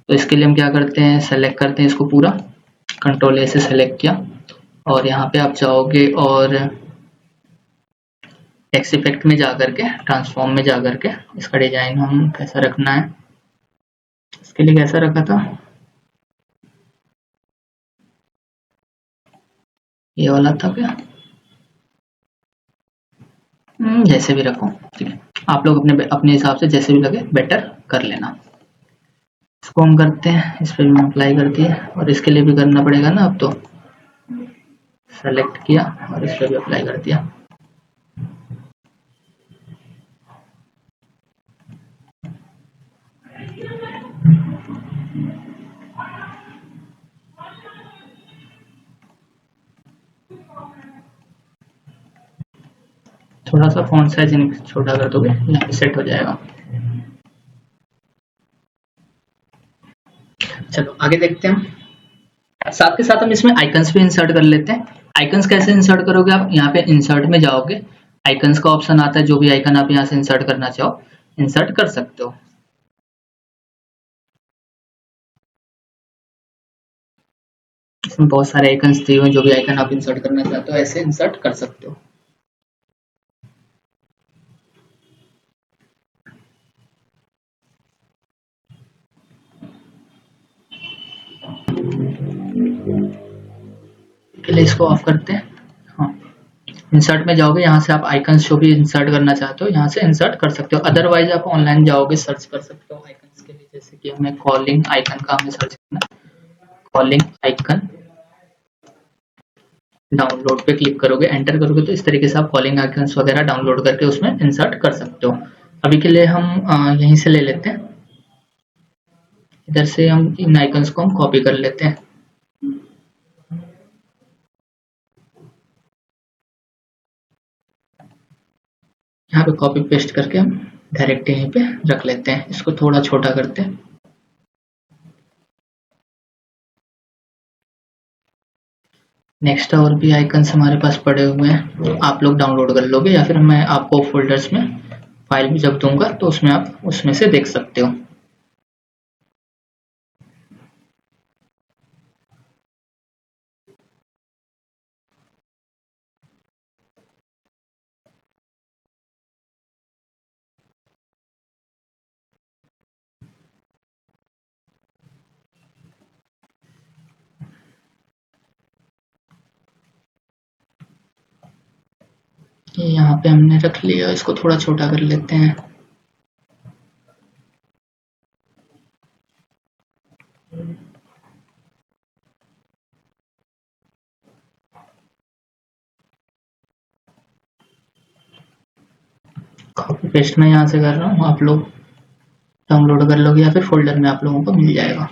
तो इसके लिए हम क्या करते हैं, सेलेक्ट करते हैं इसको पूरा, कंट्रोल ए से सेलेक्ट किया और यहाँ पे आप जाओगे और टेक्स्ट इफेक्ट में जाकर के, ट्रांसफॉर्म में जाकर के इसका डिजाइन हम कैसा रखना है, इसके लिए कैसा रखा था, ये वाला था क्या, जैसे भी रखो। ठीक है, आप लोग अपने हिसाब से जैसे भी लगे बेटर कर लेना। इसको हम करते हैं, इस पर भी अप्लाई कर दिए और इसके लिए भी करना पड़ेगा ना। अब तो सेलेक्ट किया और इस पर भी अप्लाई कर दिया। थोड़ा सा फॉन्ट साइज छोटा कर दोगे, यहाँ पे सेट हो जाएगा। चलो आगे देखते हैं। साथ के साथ हम इसमें आइकन्स भी इंसर्ट कर लेते हैं। आइकन्स कैसे इंसर्ट करोगे आप, यहाँ पे इंसर्ट में जाओगे, आइकन्स का ऑप्शन आता है, जो भी आइकन आप यहाँ से इंसर्ट करना चाहो इंसर्ट कर सकते हो। इसमें बहुत सारे आइकन्स दिए हुए हैं, जो भी आइकन आप इंसर्ट करना चाहते हो ऐसे इंसर्ट कर सकते हो। पहले इसको ऑफ करते हैं। हाँ, इंसर्ट में जाओगे, यहाँ से आप आइकन्स जो भी इंसर्ट करना चाहते हो यहाँ से इंसर्ट कर सकते हो। अदरवाइज आप ऑनलाइन जाओगे, सर्च कर सकते हो आइकन्स के लिए, जैसे कि हमें कॉलिंग आइकन का हमें सर्च करना है, कॉलिंग आइकन डाउनलोड पे क्लिक करोगे, एंटर करोगे तो इस तरीके से आप कॉलिंग आइकन्स वगैरह डाउनलोड करके उसमें इंसर्ट कर सकते हो। अभी के लिए हम यहीं से ले लेते हैं, इधर से हम इन आइकन्स को हम कॉपी कर लेते हैं। यहाँ पे कॉपी पेस्ट करके हम डायरेक्ट यहीं पे रख लेते हैं। इसको थोड़ा छोटा करते हैं। नेक्स्ट और भी आइकन्स हमारे पास पड़े हुए हैं, आप लोग डाउनलोड कर लोगे या फिर मैं आपको फोल्डर्स में फाइल भी जब दूंगा तो उसमें आप उसमें से देख सकते हो। ये यहाँ पे हमने रख लिया, इसको थोड़ा छोटा कर लेते हैं। कॉपी पेस्ट मैं यहाँ से कर रहा हूँ, आप लोग डाउनलोड कर लोगे या फिर फोल्डर में आप लोगों को मिल जाएगा।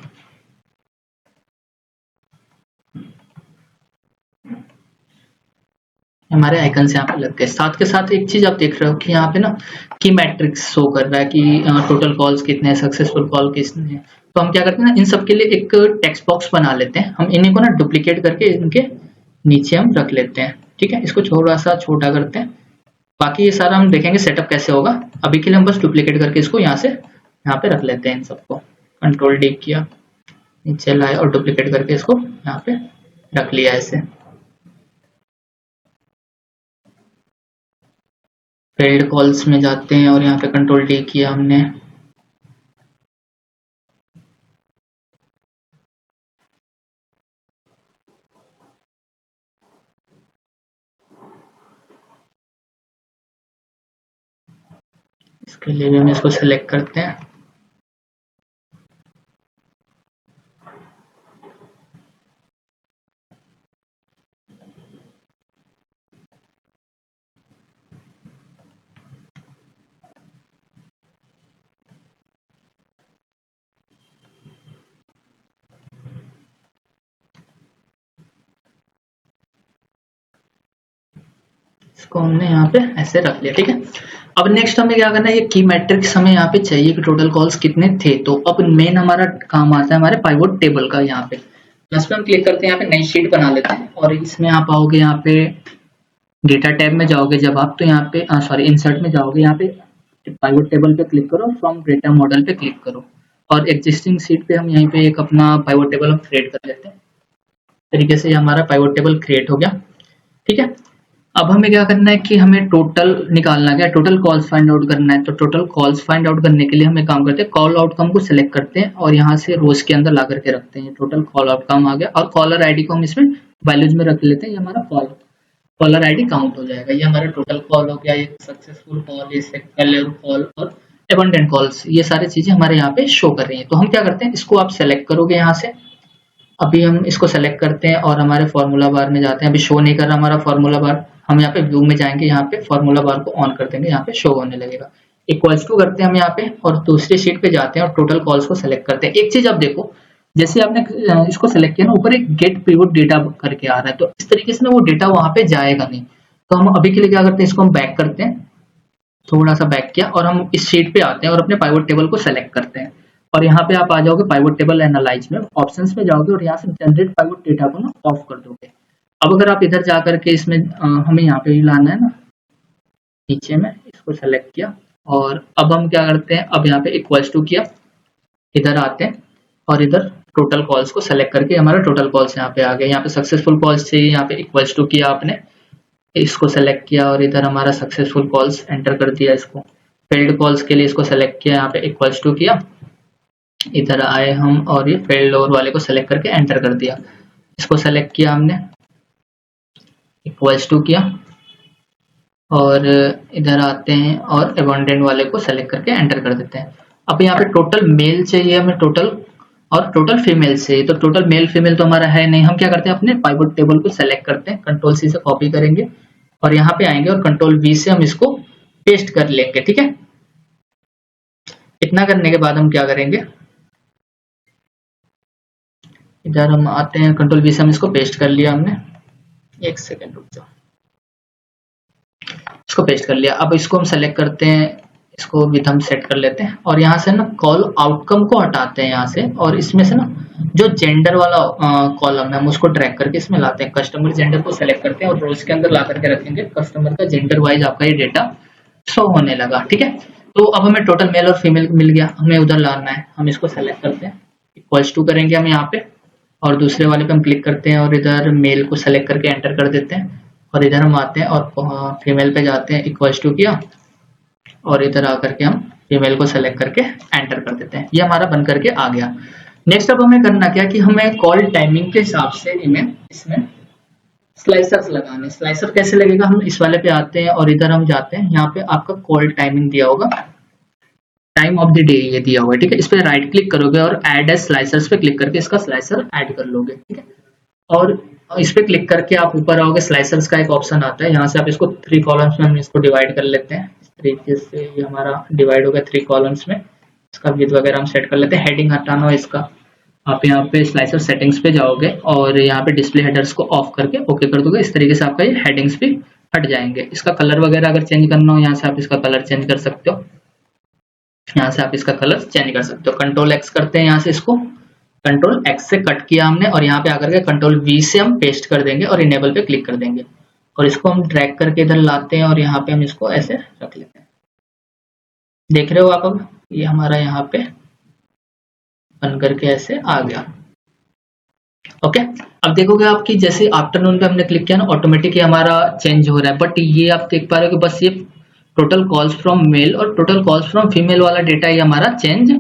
हमारे आइकन्स यहाँ पे लग गए। साथ के साथ एक चीज आप देख रहे हो कि यहाँ पे ना की मैट्रिक्स शो कर रहा है कि टोटल कॉल्स कितने हैं, सक्सेसफुल कॉल कितने हैं। तो हम क्या करते हैं ना, इन सब के लिए एक टेक्स्ट बॉक्स बना लेते हैं। हम इन्हीं को ना डुप्लीकेट करके इनके नीचे हम रख लेते हैं। ठीक है, इसको थोड़ा सा छोटा करते हैं। बाकी ये सारा हम देखेंगे सेटअप कैसे होगा। अभी के लिए हम बस डुप्लीकेट करके इसको यहाँ से यहाँ पे रख लेते हैं। इन सबको कंट्रोल डी किया, नीचे लाए और डुप्लीकेट करके इसको यहाँ पे रख लिया ऐसे। फेल्ड कॉल्स में जाते हैं और यहाँ पे कंट्रोल डी किया हमने। इसके लिए भी हम इसको सेलेक्ट करते हैं। इसको हमने यहाँ पे ऐसे रख लिया। ठीक है, अब नेक्स्ट हमें क्या करना है, ये की मैट्रिक्स हमें यहाँ पे चाहिए कि टोटल कॉल्स कितने थे। तो अब मेन हमारा काम आता है हमारे पाइवोट टेबल का। यहाँ पे प्लस पे हम क्लिक करते हैं, यहाँ पे नई शीट बना लेते हैं और इसमें आप आओगे, यहाँ पे डेटा टैब में जाओगे जब आप, तो यहाँ पे सॉरी इंसर्ट में जाओगे, यहाँ पे पाइवोट टेबल पे क्लिक करो, फ्रॉम डेटा मॉडल पे क्लिक करो और एग्जिस्टिंग शीट पे हम यहीं पे एक अपना पाइवोट टेबल हम क्रिएट कर लेते हैं। तरीके से हमारा पाइवोट टेबल क्रिएट हो गया। ठीक है, अब हमें क्या करना है कि हमें टोटल निकालना है, टोटल कॉल्स फाइंड आउट करना है। तो टोटल कॉल्स फाइंड आउट करने के लिए हम एक काम करते हैं, कॉल आउटकम को सिलेक्ट करते हैं और यहाँ से रोज के अंदर ला करके रखते हैं। टोटल कॉल आउटकम आ गया और कॉलर आईडी को हम इसमें वैल्यूज में रख लेते हैं। ये हमारा कॉलर आईडी काउंट हो जाएगा। ये हमारा टोटल कॉल हो गया, ये सक्सेसफुल कॉल, ये फेलियर कॉल और अबंडेंट कॉल्स, ये सारी चीजें हमारे यहाँ पे शो कर रही हैं। तो हम क्या करते हैं, इसको आप सेलेक्ट करोगे यहाँ से। अभी हम इसको सेलेक्ट करते हैं और हमारे फॉर्मूला बार में जाते हैं। अभी शो नहीं कर रहा हमारा फॉर्मूला बार, हम यहाँ पे व्यू में जाएंगे, यहाँ पे फॉर्मूला बार को ऑन कर देंगे, यहाँ पे शो होने लगेगा। इक्वल्स टू करते हैं हम यहाँ पे और दूसरी शीट पे जाते हैं और टोटल कॉल्स को सेलेक्ट करते हैं। एक चीज आप देखो, जैसे आपने इसको सेलेक्ट किया ना, ऊपर एक गेट पिवट डेटा करके आ रहा है, तो इस तरीके से ना वो डेटा वहां पे जाएगा नहीं। तो हम अभी के लिए क्या करते हैं, इसको हम बैक करते हैं, थोड़ा सा बैक किया और हम इस शीट पे आते हैं और अपने पाइवट टेबल को सेलेक्ट करते हैं। और यहाँ पे आप आ जाओगे पाइवट टेबल एनालाइज में, ऑप्शंस में जाओगे और यहाँ से जनरेट पाइवट डेटा को ना ऑफ कर दोगे। अब अगर आप इधर जा करके इसमें हमें यहाँ पे भी लाना है ना, नीचे में इसको सेलेक्ट किया और अब हम क्या करते हैं, अब यहाँ पे इक्वल्स टू किया, इधर आते हैं और इधर टोटल कॉल्स को सेलेक्ट करके हमारा टोटल कॉल्स यहाँ पे आ गया। यहाँ पे सक्सेसफुल कॉल्स चाहिए, यहाँ पे इक्वल्स टू किया आपने, इसको सेलेक्ट किया और इधर हमारा सक्सेसफुल कॉल्स एंटर कर दिया। इसको फेल्ड कॉल्स के लिए इसको सेलेक्ट किया, यहाँ पे इक्वल्स टू किया, इधर आए हम और ये फेल्ड ओवर वाले को सेलेक्ट करके एंटर कर दिया। इसको सेलेक्ट किया हमने, इक्वल्स टू किया और इधर आते हैं और अबंडेंट वाले को सेलेक्ट करके एंटर कर देते हैं। अब यहाँ पे टोटल मेल चाहिए हमें, टोटल और टोटल फीमेल चाहिए। तो टोटल मेल फीमेल तो हमारा है नहीं, हम क्या करते हैं अपने पाइवट टेबल को सेलेक्ट करते हैं, कंट्रोल सी से कॉपी करेंगे और यहाँ पे आएंगे और कंट्रोल वी से हम इसको पेस्ट कर लेंगे। ठीक है, इतना करने के बाद हम क्या करेंगे, इधर हम आते हैं, कंट्रोल वी से हम इसको पेस्ट कर लिया हमने, एक सेकेंड रुक जाओ, इसको पेस्ट कर लिया। अब इसको हम सेलेक्ट करते हैं, इसको विथ हम सेट कर लेते हैं और यहाँ से ना कॉल आउटकम को हटाते हैं यहाँ से, और इसमें से ना जो जेंडर वाला कॉलम है हम उसको ड्रैग करके इसमें लाते हैं। कस्टमर जेंडर को सेलेक्ट करते हैं और रोज के अंदर ला करके रखेंगे, कस्टमर का जेंडर वाइज आपका ये डेटा शो होने लगा। ठीक है, तो अब हमें टोटल मेल और फीमेल मिल गया, हमें उधर लाना है, हम इसको सेलेक्ट करते हैं, इक्वल्स टू करेंगे हम यहाँ पे और दूसरे वाले पे हम क्लिक करते हैं और इधर मेल को सेलेक्ट करके एंटर कर देते हैं और इधर हम आते हैं और फीमेल पे जाते हैं, इक्वल्स टू किया और इधर आकर के हम फीमेल को सेलेक्ट करके एंटर कर देते हैं। ये हमारा बन करके आ गया। नेक्स्ट अब हमें करना क्या कि हमें कॉल टाइमिंग के हिसाब से इसमें स्लाइसर्स लगाने। स्लाइसर कैसे लगेगा, हम इस वाले पे आते हैं और इधर हम जाते हैं, यहाँ पे आपका कॉल टाइमिंग दिया होगा, टाइम ऑफ द डे ये दिया हुआ है। ठीक है, इस पे राइट क्लिक करोगे और ऐड एज स्लाइसर्स पे क्लिक करके इसका स्लाइसर ऐड कर लोगे। ठीक है, और इस पे क्लिक करके आप ऊपर आओगे, स्लाइसर्स का एक ऑप्शन आता है, यहाँ से आप इसको 3 कॉलम्स में हम इसको डिवाइड कर लेते हैं। इस तरीके से ये हमारा डिवाइड हो गया 3 कॉलम्स में। इसका विड्थ वगैरह हम सेट कर लेते हैं। हेडिंग हटाना है इसका, आप यहाँ पे स्लाइसर सेटिंग्स पे जाओगे और यहाँ पे डिस्प्ले हेडर्स को ऑफ करके ओके कर दोगे। इस तरीके से आपका ये हेडिंग्स भी हट जाएंगे। इसका कलर वगैरह अगर चेंज करना हो, यहाँ से आप इसका कलर चेंज कर सकते हो, यहाँ से आप इसका कलर चेंज कर सकते हो। कंट्रोल एक्स करते हैं, यहाँ से इसको कंट्रोल एक्स से कट किया हमने और यहाँ पे आकर के कंट्रोल वी से हम पेस्ट कर देंगे और इनेबल पे क्लिक कर देंगे और इसको हम ड्रैग करके इधर लाते हैं और यहाँ पे हम इसको ऐसे रख लेते हैं। देख रहे हो आप, अब ये हमारा यहाँ पे बन करके ऐसे आ गया। ओके, अब देखोगे आपकी जैसे आफ्टरनून पे हमने क्लिक किया ना, ऑटोमेटिक हमारा चेंज हो रहा है। बट ये आप देख पा रहे हो कि बस ये टोटल कॉल्स फ्रॉम मेल और टोटल कॉल्स फ्रॉम फीमेल वाला डेटा ये हमारा चेंज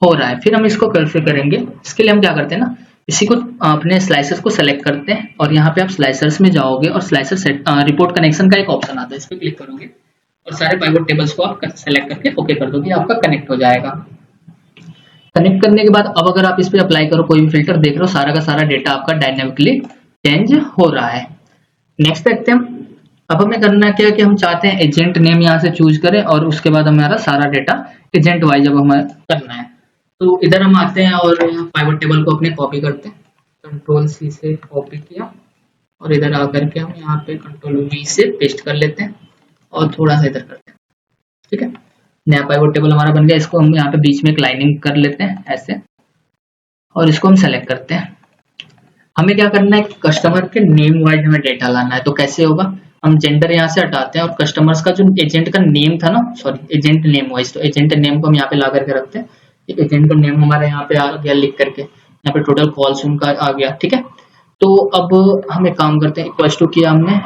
हो रहा है। फिर हम इसको कैसे करेंगे, इसके लिए हम क्या करते हैं ना, इसी को अपने स्लाइसर्स को सेलेक्ट करते हैं और यहाँ पे आप स्लाइसर्स में जाओगे और स्लाइसर सेट रिपोर्ट कनेक्शन का एक ऑप्शन आता है, इस पे क्लिक करोगे और सारे पाइवट टेबल्स को आप सेलेक्ट करके ओके कर दोगे, आपका कनेक्ट हो जाएगा। कनेक्ट करने के बाद अब अगर आप इस पे अप्लाई करो कोई भी फिल्टर, देख रहे हो सारा का सारा डेटा आपका डायनेमिकली चेंज हो रहा है। नेक्स्ट देखते हैं, अब हमें करना क्या है कि हम चाहते हैं एजेंट नेम यहाँ से चूज करें और उसके बाद हमारा सारा डेटा एजेंट वाइज अब हमें करना है। तो इधर हम आते हैं और पाइवट टेबल को अपने कॉपी करते हैं, कंट्रोल सी से कॉपी किया और इधर आकर के हम यहाँ पे कंट्रोल वी से पेस्ट कर लेते हैं और थोड़ा सा इधर करते हैं। ठीक है, नया पाइवट टेबल हमारा बन गया। इसको हम यहाँ पे बीच में एक लाइनिंग कर लेते हैं ऐसे और इसको हम सेलेक्ट करते हैं। हमें क्या करना है, कस्टमर के नेम वाइज हमें डेटा लाना है। तो कैसे होगा, हम जेंडर यहाँ से हटाते हैं और कस्टमर्स का जो एजेंट का नेम था ना, सॉरी एजेंट नेम वाइज, तो एजेंट नेम को हम यहाँ पे ला करके रखते हैं। एजेंट का नेम हमारा यहाँ पे आ गया लिख करके, यहाँ पे टोटल कॉल्स उनका आ गया। ठीक है, तो अब हम एक काम करते हैं, इक्वल टू किया हमने,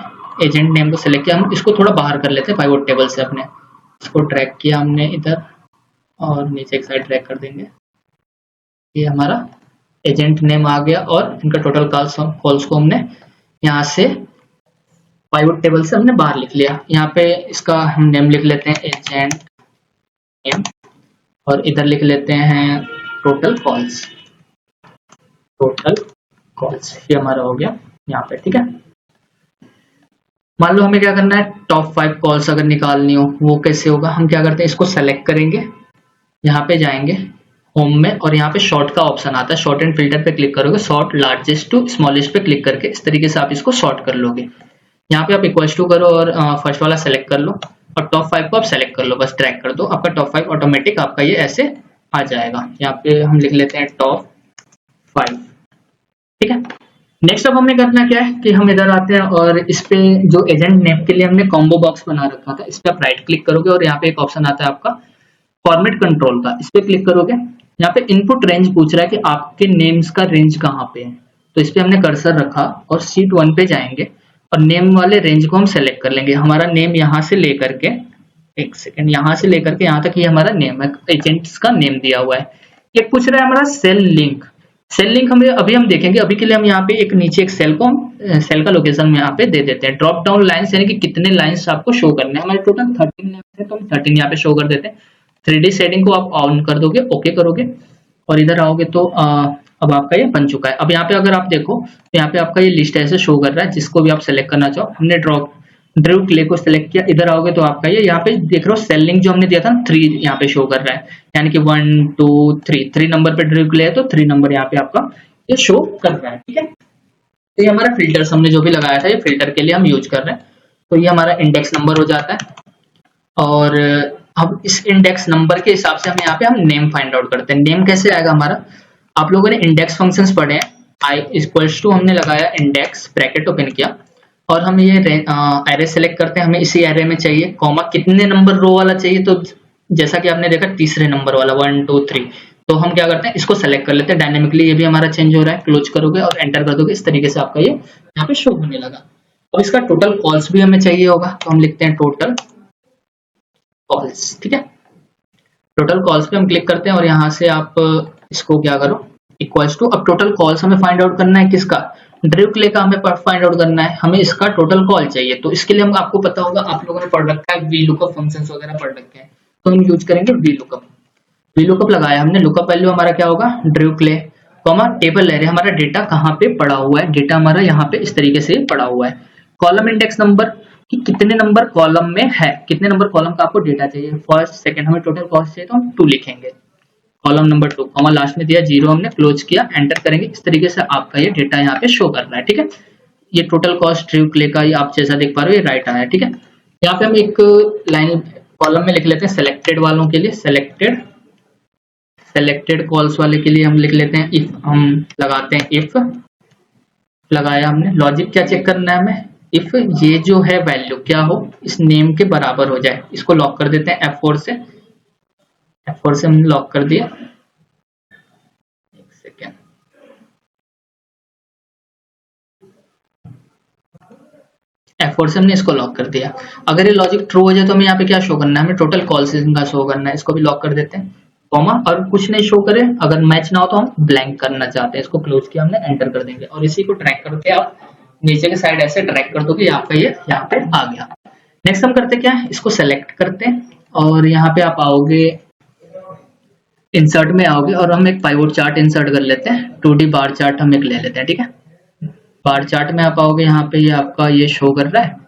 एजेंट नेम को सेलेक्ट किया, हम इसको थोड़ा बाहर कर लेते हैं पाइवट टेबल से अपने, इसको ड्रैग किया हमने इधर और नीचे एक साइड ड्रैग कर देंगे। ये हमारा एजेंट नेम आ गया और इनका टोटल कॉल्स को हमने यहाँ से पाइवट टेबल से हमने बाहर लिख लिया। यहाँ पे इसका हम नेम लिख लेते हैं एजेंट नेम और इधर लिख लेते हैं टोटल कॉल्स, ये हमारा हो गया यहाँ पे। ठीक है, मान लो हमें क्या करना है, टॉप 5 कॉल्स अगर निकालनी हो, वो कैसे होगा, हम क्या करते हैं, इसको सेलेक्ट करेंगे, यहाँ पे जाएंगे होम में और यहाँ पे शॉर्ट का ऑप्शन आता है, शॉर्ट एंड फिल्टर पे क्लिक करोगे, शॉर्ट लार्जेस्ट टू स्मॉलेस्ट पे क्लिक करके इस तरीके से आप इसको शॉर्ट कर लोगे। यहाँ पे आप इक्वल टू करो और फर्स्ट वाला सेलेक्ट कर लो और टॉप 5 को आप सेलेक्ट कर लो, बस ड्रैग कर दो, आपका टॉप 5 ऑटोमेटिक आपका ये ऐसे आ जाएगा। यहाँ पे हम लिख लेते हैं टॉप 5, ठीक है। नेक्स्ट अब हमें करना क्या है कि हम इधर आते हैं और इस पे जो एजेंट नेम के लिए हमने कॉम्बो बॉक्स बना रखा था, इस पे आप राइट क्लिक करोगे और यहाँ पे एक ऑप्शन आता है आपका फॉर्मेट कंट्रोल का, इस पे क्लिक करोगे। यहाँ पे इनपुट रेंज पूछ रहा है कि आपके नेम्स का रेंज कहाँ पे है, तो इस पे हमने कर्सर रखा और शीट 1 पे जाएंगे और नेम वाले रेंज को हम सेलेक्ट कर लेंगे। हमारा नेम यहाँ से लेकर के, एक सेकेंड, यहाँ से लेकर के यहाँ तक ये हमारा नेम है, एजेंट्स का नेम दिया हुआ है। ये पूछ रहा है हमारा सेल लिंक। सेल लिंक हमें अभी हम देखेंगे, अभी के लिए हम यहाँ पे एक नीचे एक सेल को सेल का लोकेशन में यहाँ पे दे देते हैं। ड्रॉप डाउन लाइन्स यानी कि कितने लाइन्स आपको शो करने हैं, हमारे टोटल 13 लाइन्स है तो हम 13 यहाँ पे शो कर देते हैं। 3D शेडिंग को आप ऑन कर दोगे, ओके करोगे और इधर आओगे तो अब आपका ये बन चुका है। अब यहाँ पे अगर आप देखो तो यहाँ पे आपका ये लिस्ट ऐसे शो कर रहा है, जिसको भी आप सेलेक्ट करना चाहो। हमने ड्रू क्ले को सिलेक्ट किया, इधर आओगे तो आपका ये यहाँ पे देख रहे हो सेल लिंक जो हमने दिया था 3 यहाँ पे शो कर रहा है, यानी कि 1 2 3 नंबर पे ड्रू क्ले है तो 3 नंबर यहाँ पे आपका ये शो कर रहा है, ठीक है। तो ये हमारा फिल्टर हमने जो भी लगाया था, ये फिल्टर के लिए हम यूज कर रहे हैं। तो ये हमारा इंडेक्स नंबर हो जाता है और अब इस इंडेक्स नंबर के हिसाब से हम यहाँ पे हम नेम फाइंड आउट करते हैं। नेम कैसे आएगा हमारा, आप लोगों ने इंडेक्स फंक्शंस पढ़े हैं, आई इक्वल्स टू हमने लगाया इंडेक्स, ब्रैकेट ओपन किया और हम ये एरे सेलेक्ट करते हैं, हमें इसी एरे में चाहिए कॉमा कितने नंबर रो वाला चाहिए, तो जैसा कि आपने देखा तीसरे नंबर वाला 1 2 3, तो हम क्या करते हैं इसको सेलेक्ट कर लेते हैं डायनेमिकली। ये भी हमारा चेंज हो रहा है, क्लोज करोगे और एंटर कर दोगे, इस तरीके से आपका ये यहाँ पे शो होने लगा। और इसका टोटल कॉल्स भी हमें चाहिए होगा, तो हम लिखते हैं टोटल कॉल्स, ठीक है। टोटल कॉल्स पे हम क्लिक करते हैं और यहाँ से आप इसको क्या करो इक्वल्स टू, अब टोटल कॉल्स हमें फाइंड आउट करना है किसका, ड्रू क्ले का हमें फाइंड आउट करना है, हमें इसका टोटल कॉल चाहिए। तो इसके लिए हम आपको पता होगा, आप लोगों ने पढ़ रखा है वी लुकअप फंक्शंस वगैरह पढ़ रखे हैं, तो हम यूज करेंगे वी लुकअप। वी लुकअप लगाया हमने, लुकअप वैल्यू हमारा क्या होगा Drew clay comma table array, हमारा डेटा कहाँ पे पड़ा हुआ है, डेटा हमारा यहाँ पे इस तरीके से पड़ा हुआ है। कॉलम इंडेक्स नंबर कि कितने नंबर कॉलम में है, कितने नंबर कॉलम का आपको डेटा चाहिए, फर्स्ट सेकंड, हमें टोटल कॉस्ट चाहिए तो हम 2 लिखेंगे, कॉलम नंबर 2 कॉमा लास्ट में दिया 0, हमने क्लोज किया, एंटर करेंगे, इस तरीके से आपका ये डेटा यहाँ पे शो कर रहा है, ठीक है। ये टोटल कॉस्ट ड्रू क्ले का ये आप जैसा देख पा रहे हो ये राइट आया, ठीक है। यहाँ पे हम एक लाइन कॉलम में लिख लेते हैं सेलेक्टेड वालों के लिए, सेलेक्टेड कॉल्स वाले के लिए हम लिख लेते हैं इफ, हम लगाते हैं इफ, लगाया हमने, लॉजिक क्या चेक करना है हमें, इफ ये जो है वैल्यू क्या हो इस नेम के बराबर हो जाए, इसको लॉक कर देते हैं F4 से, F4 से हमने लॉक कर दिया, एक सेकेंड, F4 से हमने इसको लॉक कर दिया। अगर ये लॉजिक ट्रू हो जाए तो हमें यहाँ पे क्या शो करना है, हमें टोटल कॉल्स का शो करना है, इसको भी लॉक कर देते हैं, कॉमा, और कुछ नहीं शो करे, अगर मैच ना हो तो हम ब्लैंक करना चाहते हैं, इसको क्लोज किया हमने, एंटर कर देंगे और इसी को ट्रैक करके आप नीचे के साइड ऐसे ट्रैक कर दो कि आपका ये यहाँ पे आ गया। नेक्स्ट हम करते क्या है, इसको सेलेक्ट करते हैं और यहाँ पे आप आओगे इंसर्ट में आओगे और हम एक पाइवोट चार्ट इंसर्ट कर लेते हैं, 2D बार चार्ट हम एक ले लेते हैं, ठीक है। बार चार्ट में आप आओगे, यहाँ पे ये आपका ये शो कर रहा है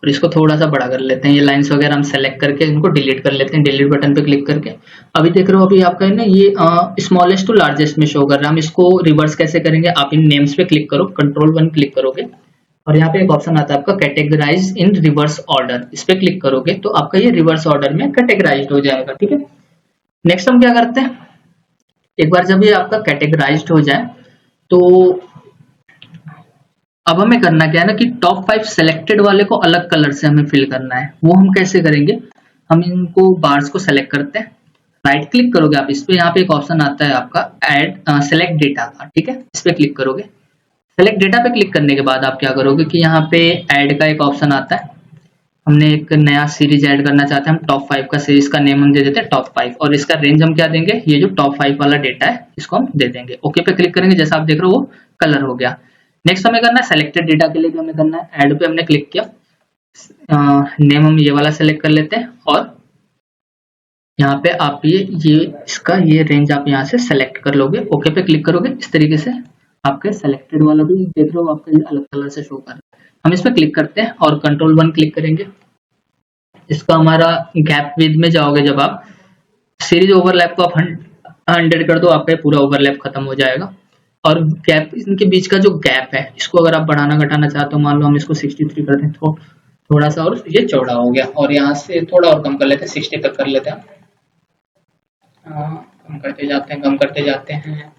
और इसको थोड़ा सा बड़ा कर लेते हैं, ये लाइंस वगैरह हम सेलेक्ट करके इनको डिलीट कर लेते हैं, डिलीट बटन पे क्लिक करके। अभी देख रहे हो अभी आपका है ना ये स्मॉलेस्ट टू लार्जेस्ट में शो कर रहा है, हम इसको रिवर्स कैसे करेंगे, आप इन नेम्स पे क्लिक करो, कंट्रोल 1 क्लिक करोगे और यहाँ पे एक ऑप्शन आता है आपका कैटेगराइज इन रिवर्स ऑर्डर, इस पे क्लिक करोगे तो आपका ये रिवर्स ऑर्डर में कैटेगराइज्ड हो जाएगा, ठीक है। नेक्स्ट हम क्या करते हैं, एक बार जब ये आपका कैटेगराइज्ड हो जाए तो अब हमें करना क्या है ना कि टॉप 5 सेलेक्टेड वाले को अलग कलर से हमें फिल करना है। वो हम कैसे करेंगे, हम इनको बार्स को सेलेक्ट करते हैं, राइट क्लिक करोगे आप इस पे, यहाँ पे एक ऑप्शन आता है आपका ऐड सेलेक्ट डेटा का, ठीक है, इस पे क्लिक करोगे। सेलेक्ट डेटा पे क्लिक करने के बाद आप क्या करोगे कि यहाँ पे ऐड का एक ऑप्शन आता है, हमने एक नया सीरीज ऐड करना चाहते हैं, हम टॉप 5 का सीरीज का नेम हम दे देते हैं टॉप 5 और इसका रेंज हम क्या देंगे, ये जो टॉप 5 वाला डेटा है इसको हम दे देंगे। ओके पे क्लिक करेंगे, जैसा आप देख रहे हो वो कलर हो गया। नेक्स्ट हमें करना है सेलेक्टेड डेटा के लिए भी हमें करना है, ऐड पे हमने क्लिक किया, नेम हम ये वाला सेलेक्ट कर लेते हैं और यहाँ पे आप ये इसका ये रेंज आप यहाँ से सेलेक्ट कर लोगे, ओके पे क्लिक करोगे, इस तरीके से आपके सेलेक्टेड वाला भी देख रहे हो आपका अलग कलर से शो कर रहा है। हम इस पे क्लिक करते हैं और कंट्रोल 1 क्लिक करेंगे, इसका हमारा गैप विद में जाओगे, जब आप सीरीज ओवरलैप को आप 100 कर दो, आपका पूरा ओवरलैप खत्म हो जाएगा। और गैप, इनके बीच का जो गैप है इसको अगर आप बढ़ाना घटाना चाहते हो, मान लो हम इसको 63 कर दें तो थोड़ा सा और ये चौड़ा हो गया, और यहाँ से थोड़ा और कम कर लेते हैं, 60 तक कर लेते हैं। कम करते जाते हैं, कम करते जाते हैं,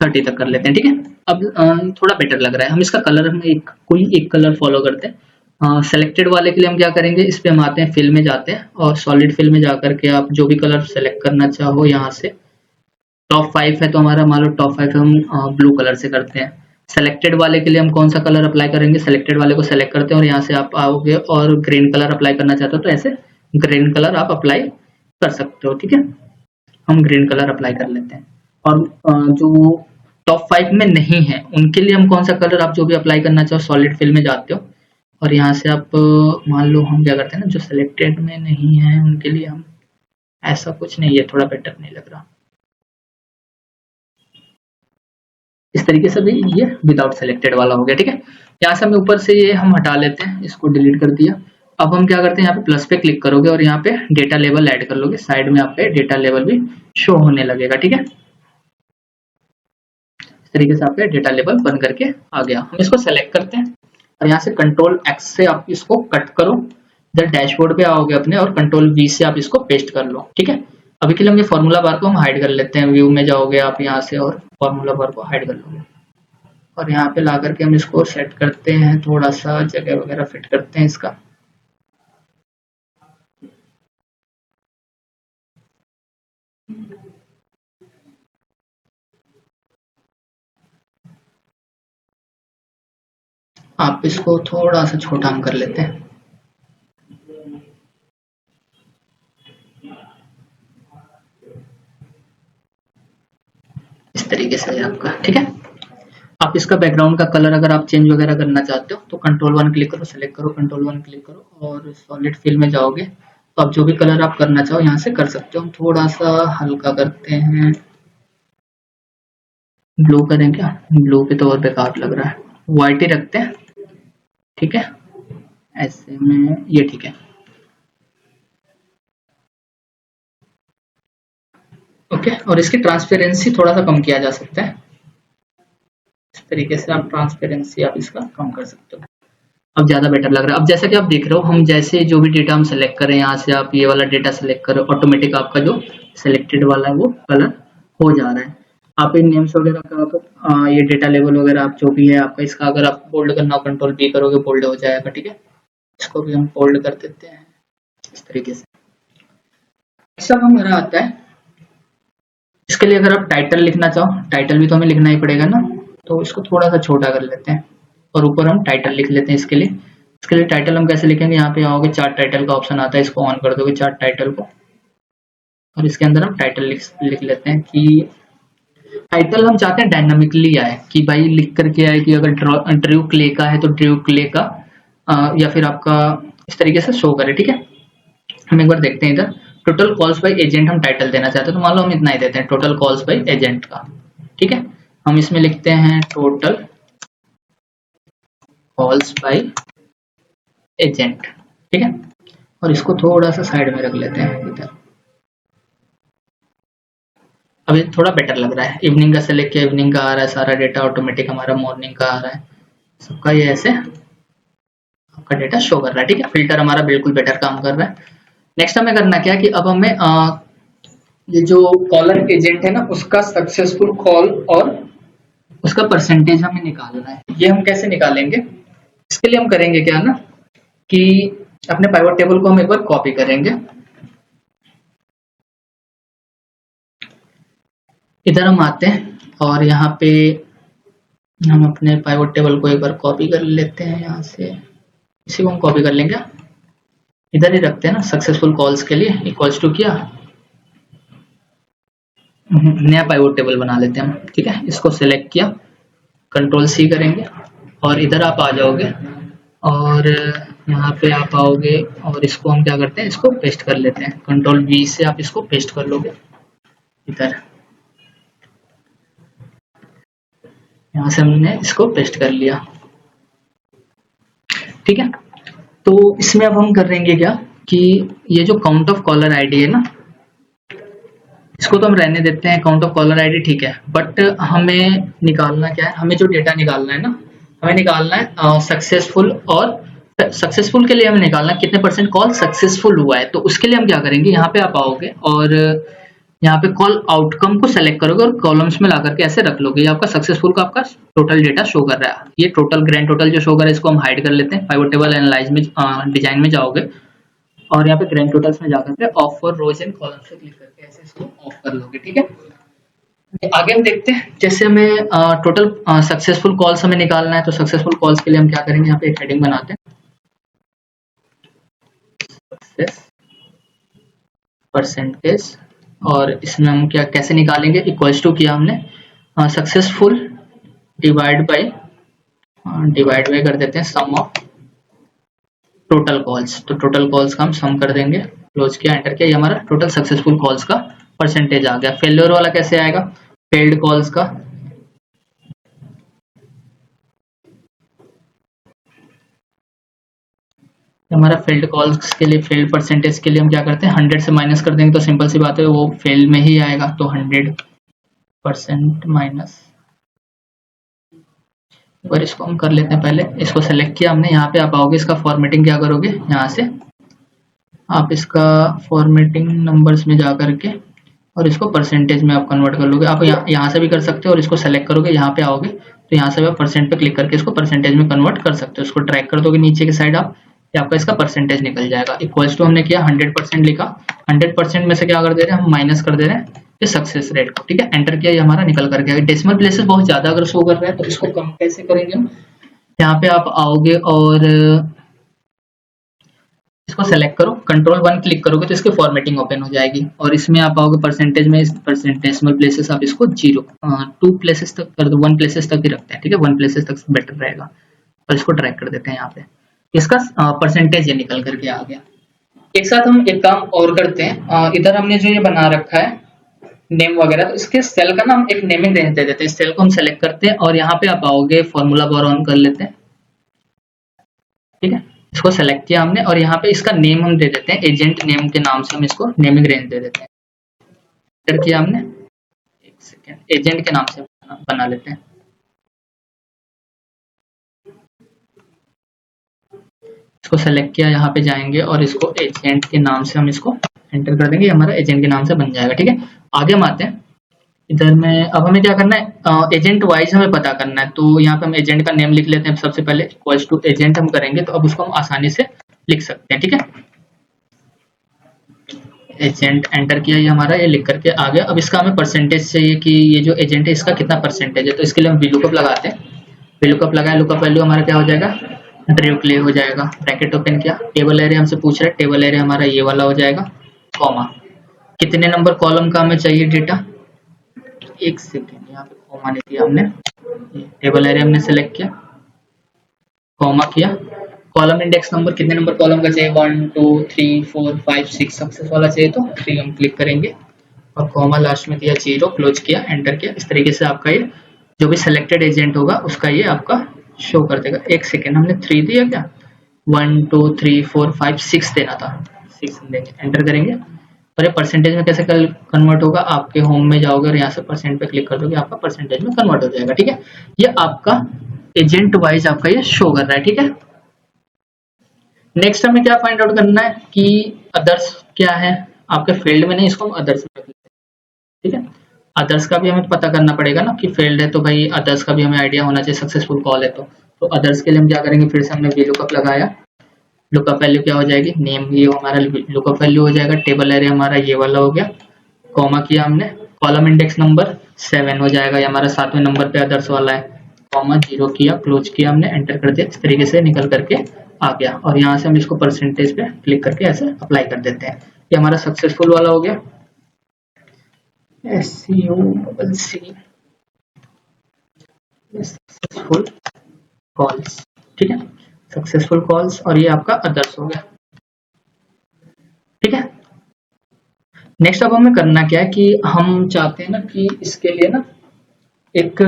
30 तक कर लेते हैं, ठीक है। अब थोड़ा बेटर लग रहा है। हम इसका कलर, हम कोई एक कलर फॉलो करते हैं। सेलेक्टेड वाले के लिए हम क्या करेंगे, इस पे हम आते हैं, फिल में जाते हैं, और सॉलिड फिल में जाकर के आप जो भी कलर सेलेक्ट करना चाहो, यहाँ से टॉप 5 है तो हमारा, मान लो टॉप 5 हम ब्लू कलर से करते हैं। सेलेक्टेड वाले के लिए हम कौन सा कलर अप्लाई करेंगे, सेलेक्टेड वाले को सेलेक्ट करते हैं, और यहाँ से आप आओगे और ग्रीन कलर अप्लाई करना चाहते हो तो ऐसे ग्रीन कलर आप अप्लाई कर सकते हो, ठीक है। हम ग्रीन कलर अप्लाई कर लेते हैं। और जो टॉप 5 में नहीं है उनके लिए हम कौन सा कलर, आप जो भी अप्लाई करना चाहो, सॉलिड फिल में जाते हो, और यहाँ से आप मान लो हम क्या करते हैं ना, जो सिलेक्टेड में नहीं है उनके लिए हम ऐसा कुछ नहीं है, थोड़ा बेटर नहीं लग रहा, इस तरीके से भी ये विदाउट सेलेक्टेड वाला हो गया, ठीक है। यहाँ से हम ऊपर से ये हम हटा लेते हैं, इसको डिलीट कर दिया। अब हम क्या करते हैं, यहाँ पे प्लस पे क्लिक करोगे और यहाँ पे डेटा लेवल ऐड कर लोगे, साइड में आपके डेटा लेवल भी शो होने लगेगा, ठीक है। इस तरीके से आपका डेटा लेवल बन करके आ गया। हम इसको सेलेक्ट करते हैं और यहाँ से कंट्रोल एक्स से आप इसको कट करो, इधर डैशबोर्ड पे आओगे अपने, और कंट्रोल वी से आप इसको पेस्ट कर लो, ठीक है। अभी के लिए हम ये फॉर्मूला बार को हम हाइड कर लेते हैं, व्यू में जाओगे आप यहाँ से और फॉर्मूला बार को हाइड कर लोगे, और यहाँ पे ला करके हम इसको सेट करते हैं, थोड़ा सा जगह वगैरह फिट करते हैं इसका। आप इसको थोड़ा सा छोटा हम कर लेते हैं, इस तरीके से आपका, ठीक है। आप इसका बैकग्राउंड का कलर अगर आप चेंज वगैरह करना चाहते हो तो कंट्रोल 1 क्लिक करो, सेलेक्ट करो, कंट्रोल 1 क्लिक करो, और सॉलिड फिल में जाओगे तो आप जो भी कलर आप करना चाहो यहाँ से कर सकते हो। हम थोड़ा सा हल्का करते हैं, ब्लू करें क्या, ब्लू पे तो और बेकार लग रहा है, व्हाइट ही रखते हैं, ठीक है। ऐसे में ये ठीक है, ओके। और इसकी ट्रांसपेरेंसी थोड़ा सा कम किया जा सकता है, इस तरीके से आप ट्रांसपेरेंसी आप इसका कम कर सकते हो। अब ज्यादा बेटर लग रहा है। अब जैसा कि आप देख रहे हो, हम जैसे जो भी डेटा हम सेलेक्ट करें, यहाँ से आप ये वाला डेटा सेलेक्ट करो, ऑटोमेटिक आपका जो सेलेक्टेड वाला है वो कलर हो जा रहा है। आप इन नेम्स वगैरह का ये डेटा लेवल वगैरह आप जो भी है आपका, इसका अगर आप बोल्ड करना हो कंट्रोल बी करोगे, बोल्ड हो जाएगा, ठीक है। इसको भी हम बोल्ड कर देते हैं इस तरीके से। सब हमारा आता है, इसके लिए अगर आप टाइटल लिखना चाहो, टाइटल भी तो हमें लिखना ही पड़ेगा ना, तो इसको थोड़ा सा छोटा कर लेते हैं और ऊपर हम टाइटल लिख लेते हैं। इसके लिए टाइटल हम कैसे लिखेंगे, यहाँ पे आओगे, चार्ट टाइटल का ऑप्शन आता है, इसको ऑन कर दोगे चार्ट टाइटल को, और इसके अंदर हम टाइटल लिख लेते हैं कि टाइटल हम चाहते हैं डायनामिकली आए, कि भाई लिख करके आए कि अगर ड्रू क्ले का है तो ड्रू क्ले का, या फिर आपका इस तरीके से शो करे, ठीक है। हम एक बार देखते हैं, इधर टोटल कॉल्स बाय एजेंट हम टाइटल देना चाहते हैं, तो मान लो हम इतना ही देते हैं, टोटल कॉल्स बाय एजेंट का, ठीक है। हम इसमें लिखते हैं टोटल कॉल्स बाय एजेंट, ठीक है। और इसको थोड़ा सा साइड में रख लेते हैं इधर। अभी थोड़ा बेटर लग रहा है, इवनिंग का सेलेक्ट किया, इवनिंग का आ रहा है सारा डेटा, ऑटोमेटिक हमारा मॉर्निंग का आ रहा है, सबका ये ऐसे आपका डेटा शो कर रहा है, ठीक है। फिल्टर हमारा बिल्कुल बेटर काम कर रहा है। नेक्स्ट हमें करना क्या है कि अब हमें ये जो कॉलर एजेंट है ना, उसका सक्सेसफुल कॉल और उसका परसेंटेज हमें निकालना है। ये हम कैसे निकालेंगे, इसके लिए हम करेंगे क्या ना, कि अपने पाइवट टेबल को हम एक बार कॉपी करेंगे, इधर हम आते हैं और यहाँ पे हम अपने पाइवट टेबल को एक बार कॉपी कर लेते हैं, यहाँ से इसी को हम कॉपी कर लेंगे, इधर ही रखते हैं ना, सक्सेसफुल कॉल्स के लिए इक्वल्स टू किया, नया पाइवट टेबल बना लेते हैं हम, ठीक है। इसको सिलेक्ट किया, कंट्रोल सी करेंगे और इधर आप आ जाओगे और यहाँ पे आप आओगे और इसको हम क्या करते हैं, इसको पेस्ट कर लेते हैं, कंट्रोल वी से आप इसको पेस्ट कर लोगे इधर, यहाँ से हमने इसको पेस्ट कर लिया, ठीक है। तो इसमें अब हम करेंगे क्या कि ये जो काउंट ऑफ कॉलर आईडी है ना, इसको तो हम रहने देते हैं, काउंट ऑफ कॉलर आईडी, ठीक है। बट हमें निकालना क्या है, हमें जो डेटा निकालना है ना, हमें निकालना है सक्सेसफुल और सक्सेसफुल के लिए हमें निकालना कितने परसेंट कॉल सक्सेसफुल हुआ है, तो उसके लिए हम क्या करेंगे, यहाँ पे आप आओगे और यहाँ पे कॉल आउटकम को सेलेक्ट करोगे और कॉलम्स में ला करके ऐसे रख लोगे। ये आपका सक्सेसफुल का आपका टोटल डेटा शो कर रहा है। ये टोटल ग्रैंड टोटल जो शो कर रहा है इसको हम हाइड कर लेते हैं। पाइवट टेबल एनालाइज में डिजाइन में जाओगे और यहाँ पे ग्रैंड टोटल्स में जाकर के off for rows and columns पे क्लिक करके ऐसे इसको ऑफ कर लोगे। ठीक है, आगे हम देखते हैं। जैसे हमें टोटल सक्सेसफुल कॉल्स हमें निकालना है, तो सक्सेसफुल कॉल्स के लिए हम क्या करेंगे, यहाँ पे एक हेडिंग बनाते हैं, सक्सेस परसेंटेज, और इसमें हम क्या कैसे निकालेंगे, इक्वल्स टू किया हमने सक्सेसफुल डिवाइड बाय कर देते हैं सम ऑफ टोटल कॉल्स। तो टोटल कॉल्स का हम सम कर देंगे, क्लोज किया, एंटर किया, ये हमारा टोटल सक्सेसफुल कॉल्स का परसेंटेज आ गया। फेलियर वाला कैसे आएगा, फेल्ड कॉल्स का हमारा फेल्ड कॉल्स के लिए फेल्ड परसेंटेज के लिए हम क्या करते हैं, 100 से माइनस कर देंगे, तो सिंपल सी बात है वो फेल्ड में ही आएगा। तो 100% माइनस, और इसको हम कर लेते हैं। पहले इसको सेलेक्ट किया हमने, यहाँ पे आप आओगे, इसका फॉर्मेटिंग क्या करोगे, यहाँ से आप इसका फॉर्मेटिंग नंबर्स में जा करके और इसको परसेंटेज में आप कन्वर्ट कर लोगे। आप यहाँ से भी कर सकते हो और इसको सेलेक्ट करोगे, यहाँ पे आओगे तो यहाँ से आप परसेंट पे क्लिक करके इसको परसेंटेज में कन्वर्ट कर सकते हो। इसको ड्रैग कर दोगे नीचे की साइड आप, ये आपका इसका परसेंटेज निकल जाएगा। इक्वल्स टू हमने किया 100% लिखा, 100% में से क्या कर दे रहे हैं हम, माइनस कर दे रहे हैं ये सक्सेस रेट को। ठीक है, एंटर किया, ये हमारा निकल करके आएगा। डेसिमल प्लेसेस बहुत ज्यादा अगर शो कर रहे हैं तो इसको कम कैसे करेंगे हम, यहाँ पे आप आओगे और इसको सेलेक्ट करो, कंट्रोल 1 क्लिक करोगे तो इसकी फॉर्मेटिंग ओपन हो जाएगी, और इसमें आप आओगे परसेंटेज में, इस डेसिमल प्लेसेस आप इसको 2 प्लेसेस तक कर दो, 1 प्लेसेस तक ही रखते हैं। ठीक है, 1 प्लेसेस तक बेटर रहेगा, और इसको ड्रैग कर देते हैं यहाँ पे, इसका परसेंटेज ये निकल करके आ गया। एक साथ हम एक काम और करते हैं, इधर हमने जो ये बना रखा है नेम वगैरह, तो इसके सेल का ना हम एक नेमिंग रेंज दे देते हैं। सेल को हम सेलेक्ट करते हैं और यहाँ पे आप आओगे, फॉर्मूला बार ऑन कर लेते हैं। ठीक है, इसको सेलेक्ट किया हमने और यहाँ पे इसका नेम हम दे देते हैं, एजेंट नेम के नाम से हम इसको नेमिंग रेंज दे देते हैं। एंटर किया हमने, एक सेकेंड, एजेंट के नाम से बना लेते हैं। इसको सेलेक्ट किया, यहाँ पे जाएंगे और इसको एजेंट के नाम से हम इसको एंटर कर देंगे, हमारा एजेंट के नाम से बन जाएगा। ठीक है, आगे हम आते हैं। इधर में अब हमें क्या करना है, एजेंट वाइज हमें पता करना है, तो यहाँ पे हम एजेंट का नेम लिख लेते हैं। सबसे पहले इक्वल्स टू एजेंट हम करेंगे तो अब उसको हम आसानी से लिख सकते हैं। ठीक है, एजेंट एंटर किया, ये हमारा ये लिख करके आ गया। अब इसका हमें परसेंटेज चाहिए कि ये जो एजेंट है इसका कितना परसेंटेज है, तो इसके लिए हम VLOOKUP लगाते हैं। VLOOKUP लगाया, लुकअप वैल्यू हमारा क्या हो जाएगा, डायरेक्टली हो जाएगा। ब्रैकेट ओपन किया, टेबल एरिया हमसे पूछ रहा है, टेबल एरिया हमारा ये वाला हो जाएगा, कॉमा, कितने नंबर कॉलम का हमें चाहिए डेटा, एक सेकेंड, यहाँ पे कॉमा नहीं दिया हमने, टेबल एरिया हमने सेलेक्ट किया, कॉमा किया, कॉलम इंडेक्स नंबर कितने नंबर कॉलम का चाहिए, 1 2 3 4 5 6, सक्सेस वाला चाहिए तो 3 हम क्लिक करेंगे और कॉमा लास्ट में दिया 0, क्लोज किया, एंटर किया। इस तरीके से आपका ये जो भी सिलेक्टेड एजेंट होगा उसका ये आपका शो कर देगा। एक सेकेंड, हमने 3 दिया क्या, 1 2 3 4 5 6 देना था, 6 हम देंगे, एंटर करेंगे। और ये परसेंटेज में कैसे कन्वर्ट होगा, आपके होम में जाओगे और यहाँ से परसेंट पे क्लिक कर दोगे, आपका परसेंटेज में कन्वर्ट हो जाएगा। ठीक है, ये आपका एजेंट वाइज आपका ये शो कर रहा है। ठीक है, नेक्स्ट हमें क्या फाइंड आउट करना है कि अदर्स क्या है, आपके फील्ड में नहीं, इसको हम अदर्स में रख लेते हैं। ठीक है, अदर्स का भी हमें पता करना पड़ेगा ना कि फील्ड है तो भाई अदर्स का भी हमें आइडिया होना चाहिए, सक्सेसफुल कॉल है तो अदर्स के लिए हम क्या करेंगे, फिर से हमने VLOOKUP लगाया, लुकअप वैल्यू क्या हो जाएगी, नेम, ये हमारा लुकअप वैल्यू हो जाएगा, टेबल एरिया हमारा ये वाला हो गया, कॉमा किया हमने, कॉलम इंडेक्स नंबर 7 हो जाएगा, ये हमारा 7वें नंबर पे अदर्स वाला है, कॉमा 0 किया, क्लोज किया हमने, एंटर कर दिया। इस तरीके से निकल करके आ गया और यहाँ से हम इसको परसेंटेज पे क्लिक करके ऐसे अप्लाई कर देते हैं। ये हमारा सक्सेसफुल वाला हो गया, SCUC, सक्सेसफुल कॉल्स। ठीक है, सक्सेसफुल कॉल्स, और ये आपका अदर्स हो गया। ठीक है, नेक्स्ट अब हमें करना क्या है कि हम चाहते हैं ना कि इसके लिए ना एक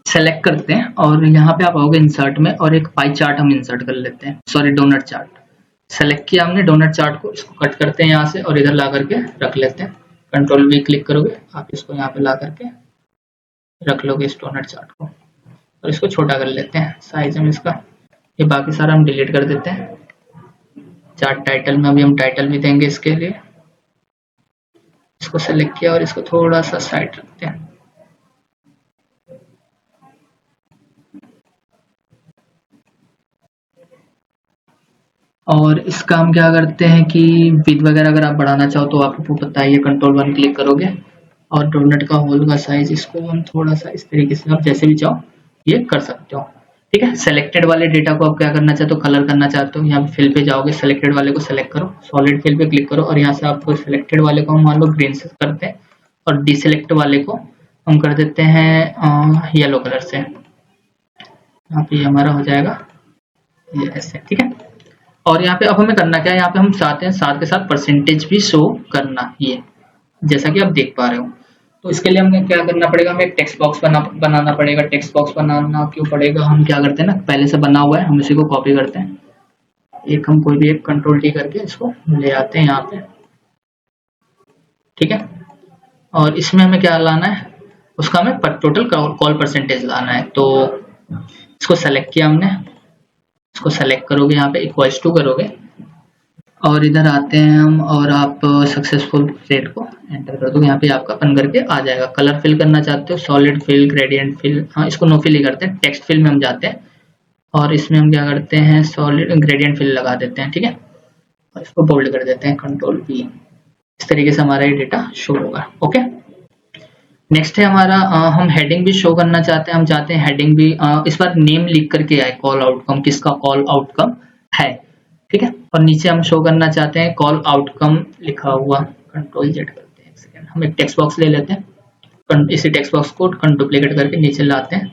सेलेक्ट करते हैं और यहाँ पे आप आओगे इंसर्ट में और एक पाई चार्ट हम इंसर्ट कर लेते हैं, सॉरी डोनट चार्ट सेलेक्ट किया हमने, डोनट चार्ट को इसको कट करते हैं यहाँ से और इधर ला करके रख लेते हैं। कंट्रोल V क्लिक करोगे, आप इसको यहाँ पे ला करके रख लोगे इस डोनट चार्ट को। और इसको छोटा कर लेते हैं साइज हम इसका। ये बाकी सारा हम डिलीट कर देते हैं। चार्ट टाइटल में अभी हम टाइटल भी देंगे इसके लिए। इसको सेलेक्ट किया और इसको थोड़ा सा साइड रखते हैं। और इसका हम क्या करते हैं कि विड्थ वगैरह अगर आप बढ़ाना चाहो तो आपको पता है, ये कंट्रोल 1 क्लिक करोगे और डोनट का होल का साइज इसको हम थोड़ा सा इस तरीके से आप जैसे भी चाहो ये कर सकते हो। ठीक है, सेलेक्टेड वाले डेटा को आप क्या करना चाहते हो, कलर करना चाहते हो, यहाँ पे फिल पे जाओगे, सेलेक्टेड वाले को सेलेक्ट करो, सॉलिड फिल पे क्लिक करो और यहाँ से आपको सेलेक्टेड वाले को हम मान लो ग्रीन से करते हैं और डिसेलेक्ट वाले को हम कर देते हैं येलो कलर से। यहाँ पे हमारा हो जाएगा ये ऐसे। ठीक है, और यहाँ पे अब हमें करना क्या है, यहाँ पे हम चाहते हैं साथ के साथ परसेंटेज भी शो करना, ये जैसा कि आप देख पा रहे हो। तो इसके लिए हमें क्या करना पड़ेगा, हमें एक टेक्स्ट बॉक्स बनाना पड़ेगा। टेक्स्ट बॉक्स बनाना क्यों पड़ेगा, हम क्या करते हैं ना, पहले से बना हुआ है, हम इसी को कॉपी करते हैं। एक हम कोई भी एक कंट्रोल-T करके इसको ले आते हैं यहाँ पे। ठीक है, और इसमें हमें क्या लाना है, उसका हमें टोटल कॉल परसेंटेज लाना है। तो इसको सेलेक्ट किया हमने, इसको सेलेक्ट करोगे, यहाँ पे इक्वल्स टू करोगे और इधर आते हैं हम और आप सक्सेसफुल रेट को एंटर कर दो। यहाँ पे आपका बन करके आ जाएगा। कलर फिल करना चाहते हो, सॉलिड फिल, ग्रेडियंट फिल, हाँ इसको नो फिल ही करते हैं। टेक्स्ट फिल में हम जाते हैं और इसमें हम क्या करते हैं, सॉलिड ग्रेडियंट फिल लगा देते हैं। ठीक है, और इसको बोल्ड कर देते हैं, कंट्रोल-V। इस तरीके से हमारा ये डेटा शो होगा। ओके, नेक्स्ट है हमारा हम हेडिंग भी शो करना चाहते हैं। हम चाहते हैं हेडिंग भी इस बार नेम लिख करके आए, कॉल आउटकम, किसका कॉल आउटकम है। ठीक है, और नीचे हम शो करना चाहते हैं कॉल आउटकम लिखा हुआ। कंट्रोल-Z करते हैं, एक सेकंड, हम एक टेक्स्ट बॉक्स ले लेते हैं, इसी टेक्स्ट बॉक्स को डुप्लीकेट करके नीचे लाते हैं,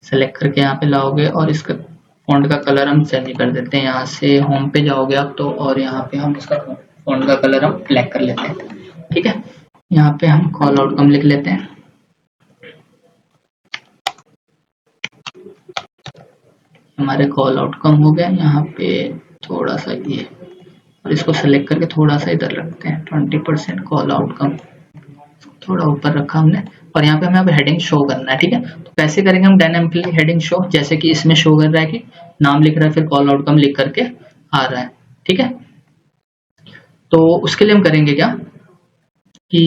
सेलेक्ट करके यहाँ पे लाओगे और इसका फॉन्ट का कलर हम चेंज कर देते हैं। यहाँ से होम पे जाओगे आप तो, और यहाँ पे हम इसका फॉन्ट का कलर हम ब्लैक कर लेते हैं। ठीक है, यहाँ पे हम कॉल आउटकम लिख लेते हैं। हमारे कॉल आउटकम हो गया। यहाँ पे थोड़ा सा ये, और इसको सेलेक्ट करके थोड़ा सा इधर रखते हैं, 20% कॉल आउटकम थोड़ा ऊपर रखा हमने। और यहाँ पे हमें अब हेडिंग शो करना है। ठीक है, तो कैसे करेंगे हम डायनामिकली हेडिंग शो, जैसे कि इसमें शो कर रहा है कि नाम लिख रहा है, फिर कॉल आउटकम लिख करके आ रहा है। ठीक है, तो उसके लिए हम करेंगे क्या कि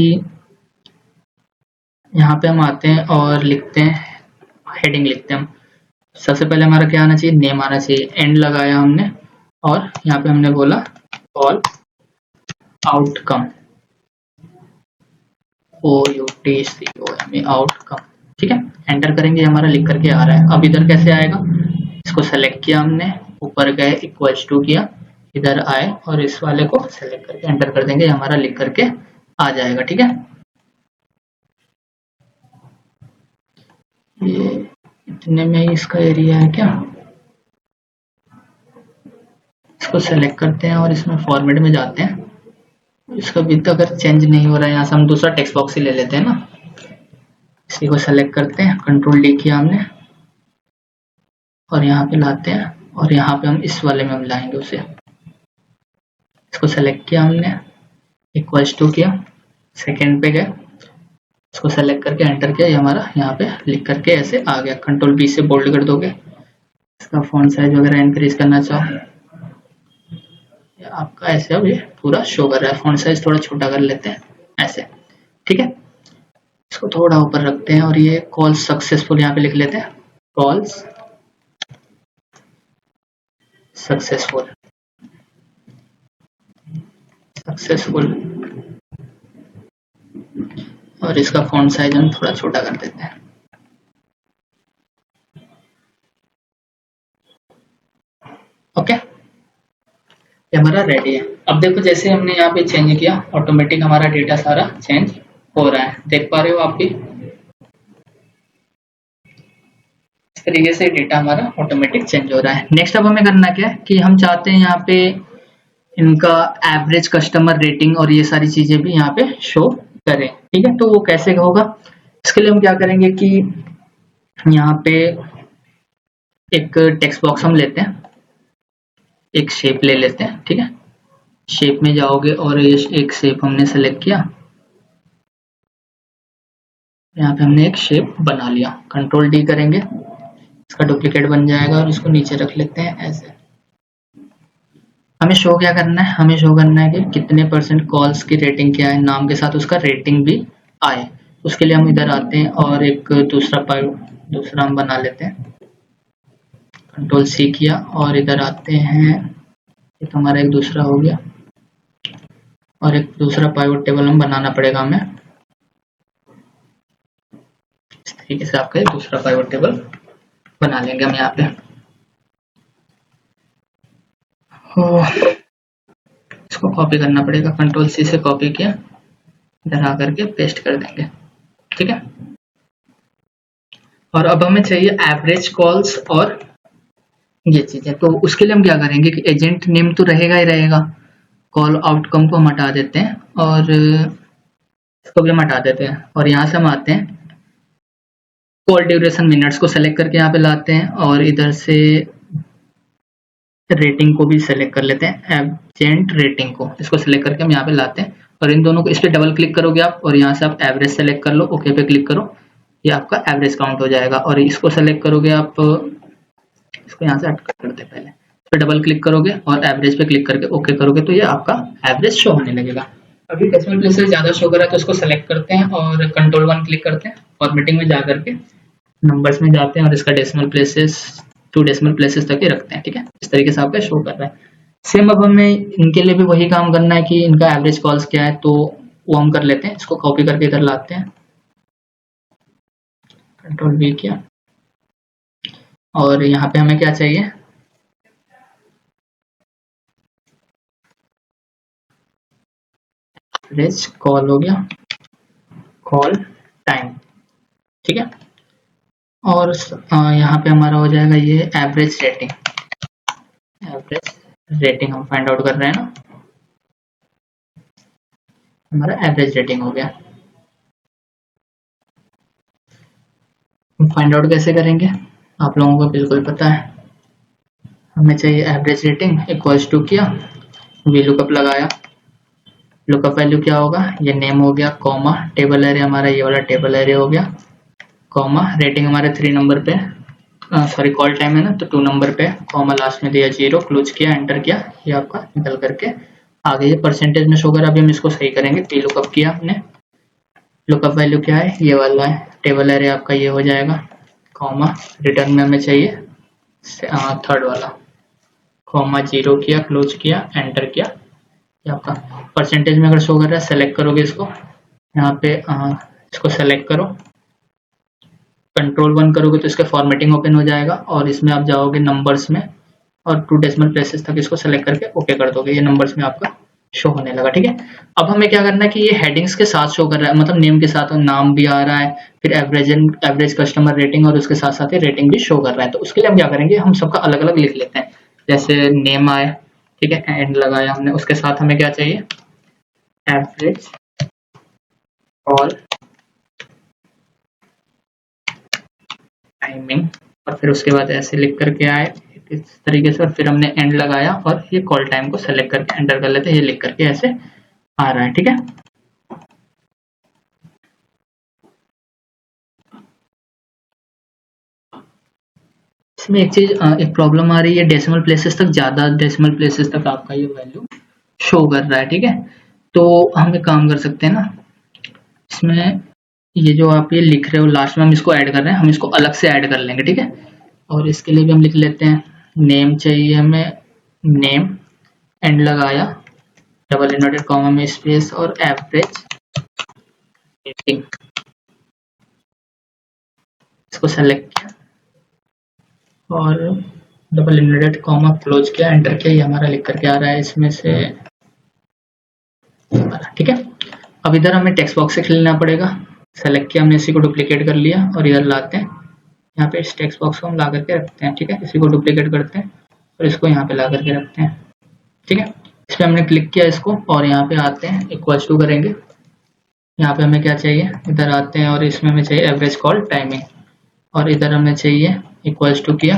यहाँ पे हम आते हैं और लिखते हैं, हेडिंग लिखते हैं हम। सबसे पहले हमारा क्या आना चाहिए, नेम आना चाहिए। एंड लगाया हमने और यहाँ पे हमने बोला कॉल आउटकम, OUTCOM आउटकम। ठीक है, एंटर करेंगे, हमारा लिख करके आ रहा है। अब इधर कैसे आएगा, इसको सेलेक्ट किया हमने, ऊपर गए, इक्वल्स टू किया, इधर आए और इस वाले को सेलेक्ट करके एंटर कर देंगे, हमारा लिख करके आ जाएगा। ठीक है, ये इतने में ही इसका एरिया है क्या, इसको सेलेक्ट करते हैं और इसमें फॉर्मेट में जाते हैं। इसका विड्थ अगर चेंज नहीं हो रहा है, यहाँ से हम दूसरा टेक्स्ट बॉक्स ही ले लेते हैं ना, इसी को सेलेक्ट करते हैं, कंट्रोल-D किया हमने और यहाँ पे लाते हैं और यहाँ पे हम इस वाले में हम लाएंगे उसे। इसको सेलेक्ट किया हमने, इक्वल्स टू किया, सेकेंड पे गए, इसको सेलेक्ट करके एंटर किया, ये हमारा यहाँ पे लिख करके ऐसे आ गया। कंट्रोल-V से बोल्ड कर दोगे। इसका फॉन्ट साइज वगैरह इंक्रीज करना चाहो, आपका ऐसे अब ये पूरा शो कर रहा है। फॉन्ट साइज थोड़ा छोटा कर लेते हैं ऐसे। ठीक है, इसको थोड़ा ऊपर रखते हैं और ये कॉल सक्सेसफुल यहाँ पे लिख लेते हैं, कॉल्स सक्सेसफुल, सक्सेसफुल। और इसका फॉन्ट साइज हम थोड़ा छोटा कर देते हैं। ओके, ये हमारा रेडी है। अब देखो जैसे हमने यहाँ पे चेंज किया, ऑटोमेटिक हमारा डेटा सारा चेंज हो रहा है, देख पा रहे हो आप भी। इस तरीके से डेटा हमारा ऑटोमेटिक चेंज हो रहा है। नेक्स्ट अब हमें करना क्या है कि हम चाहते हैं यहाँ पे इनका एवरेज कस्टमर रेटिंग और ये सारी चीजें भी यहाँ पे शो करें। ठीक है, तो वो कैसे होगा, इसके लिए हम क्या करेंगे कि यहाँ पे एक टेक्स्ट बॉक्स हम लेते हैं, एक शेप ले लेते हैं। ठीक है, शेप में जाओगे और ये एक शेप हमने सेलेक्ट किया, यहाँ पे हमने एक शेप बना लिया, कंट्रोल डी करेंगे, इसका डुप्लीकेट बन जाएगा और इसको नीचे रख लेते हैं ऐसे। हमें शो क्या करना है, हमें शो करना है कि कितने परसेंट कॉल्स की रेटिंग क्या है, नाम के साथ उसका रेटिंग भी आए। उसके लिए हम इधर आते हैं और एक दूसरा हम बना लेते हैं, कंट्रोल सी किया और इधर आते हैं, ये तो हमारा एक दूसरा हो गया और एक दूसरा पाइवट टेबल हम बनाना पड़ेगा हमें। इस तरीके से आपका एक दूसरा पाइवट टेबल बना लेंगे हम यहाँ पे। इसको कॉपी करना पड़ेगा, कंट्रोल सी से कॉपी किया, इधर आकर के पेस्ट कर देंगे, ठीक है। और अब हमें चाहिए एवरेज कॉल्स और ये चीजें, तो उसके लिए हम क्या करेंगे कि एजेंट नेम तो रहेगा ही रहेगा, कॉल आउटकम को हम हटा देते हैं और इसको भी हम हटा देते हैं और यहाँ से हम आते हैं कॉल ड्यूरेशन मिनट्स को सेलेक्ट करके यहाँ पे लाते हैं और इधर से रेटिंग को भी सेलेक्ट कर लेते हैं, एजेंट रेटिंग को, इसको सेलेक्ट करके हम यहाँ पे लाते हैं और इन दोनों को, इस पे डबल क्लिक करोगे आप और यहाँ से आप एवरेज सेलेक्ट कर लो, ओके पे क्लिक करो, ये आपका एवरेज काउंट हो जाएगा। और इसको सेलेक्ट करोगे आप, इसको यहाँ से हट कर दे, पहले इस पे डबल क्लिक करोगे और एवरेज पे क्लिक करके ओके करोगे तो ये आपका एवरेज शो होने लगेगा। अभी डेसिमल प्लेसेस ज्यादा शो कर रहा है तो इसको सेलेक्ट करते हैं और कंट्रोल 1 क्लिक करते हैं, फॉर्मेटिंग में जाकर के नंबर्स में जाते हैं और इसका डेसिमल प्लेसेस 2 डेसिमल प्लेसेस तक ही रखते हैं, ठीक है। इस तरीके से आपका शो कर रहा है। सेम अब हमें इनके लिए भी वही काम करना है कि इनका एवरेज कॉल्स क्या है, तो वो हम कर लेते हैं, इसको कॉपी करके इधर लाते हैं, कंट्रोल वी किया और यहाँ पे हमें क्या चाहिए, एवरेज कॉल हो गया, कॉल टाइम, ठीक है। और यहाँ पे हमारा हो जाएगा ये एवरेज रेटिंग, एवरेज रेटिंग हम फाइंड आउट कर रहे हैं ना, हमारा एवरेज रेटिंग हो गया। हम फाइंड आउट कैसे करेंगे, आप लोगों को बिल्कुल पता है, हमें चाहिए एवरेज रेटिंग इक्वल्स टू किया, वी लुकअप लगाया, लुकअप वैल्यू क्या होगा, ये नेम हो गया, कॉमा टेबल एरिया हमारा ये वाला टेबल एरिया हो गया, कॉमा रेटिंग हमारे 3 नंबर पे, सॉरी कॉल टाइम है ना तो 2 नंबर पे, कॉमा लास्ट में दिया 0, क्लोज किया, एंटर किया, ये आपका निकल करके आगे ये परसेंटेज में शो करा। अभी हम इसको सही करेंगे, पी लुकअप किया हमने, लुकअप वैल्यू क्या है, ये वाला है, टेबल एरिया आपका ये हो जाएगा, कॉमा रिटर्न में हमें चाहिए थर्ड वाला, कॉमा 0 किया, क्लोज किया, एंटर किया, ये आपका परसेंटेज में अगर शो कर रहा है, सेलेक्ट करोगे इसको, यहाँ पे इसको सेलेक्ट करो, कंट्रोल 1 करोगे तो इसका फॉर्मेटिंग ओपन हो जाएगा और इसमें आप जाओगे नंबर्स में और 2 डेसिमल प्लेसेस तक इसको सेलेक्ट करके ओके कर दोगे, ये नंबर्स में आपका शो होने लगा, ठीक है। अब हमें क्या करना है कि ये हेडिंग्स के साथ शो कर रहा है, मतलब नेम के साथ नाम भी आ रहा है, फिर एवरेज कस्टमर रेटिंग और उसके साथ साथ ही रेटिंग भी शो कर रहा है। तो उसके लिए हम क्या करेंगे, हम सबका अलग अलग लिख लेते हैं, जैसे नेम आए, ठीक है, एंड लगाया हमने, उसके साथ हमें क्या चाहिए, एवरेज कॉल टाइमिंग, और फिर उसके बाद ऐसे लिख करके आए इस तरीके से, और फिर हमने एंड लगाया और ये कॉल टाइम को सेलेक्ट करके एंटर कर लेते हैं, ये लिख करके ऐसे आ रहा है, ठीक है। इसमें एक प्रॉब्लम आ रही है, डेसिमल प्लेसेस तक, ज्यादा डेसिमल प्लेसेस तक आपका ये वैल्यू शो कर रहा है, ठीक है। तो हम एक काम कर सकते हैं ना, इसमें ये जो आप ये लिख रहे हो लास्ट में हम इसको ऐड कर रहे हैं, हम इसको अलग से ऐड कर लेंगे, ठीक है। और इसके लिए भी हम लिख लेते हैं, नेम चाहिए हमें, नेम एंड लगाया, डबल इन्वर्टेड कॉमा में स्पेस और एवरेज रेटिंग, इसको सेलेक्ट किया और डबल इन्वर्टेड कॉमा क्लोज किया, एंटर किया, ये हमारा लिख करके आ रहा है इसमें से, ठीक है। अब इधर हमें टेक्स्ट बॉक्स से खेलना पड़ेगा, सेलेक्ट किया हमने, इसी को डुप्लीकेट कर लिया और इधर लाते हैं, यहाँ पे इस टेक्स्ट बॉक्स को हम ला करके रखते हैं, ठीक है। इसी को डुप्लीकेट करते हैं और इसको यहाँ पे ला करके रखते हैं, ठीक है। इस पर हमने क्लिक किया इसको और यहाँ पे आते हैं, इक्वल्स टू करेंगे, यहाँ पे हमें क्या चाहिए, इधर आते हैं और इसमें हमें चाहिए एवरेज कॉल टाइमिंग, और इधर हमें चाहिए इक्वल्स टू किया,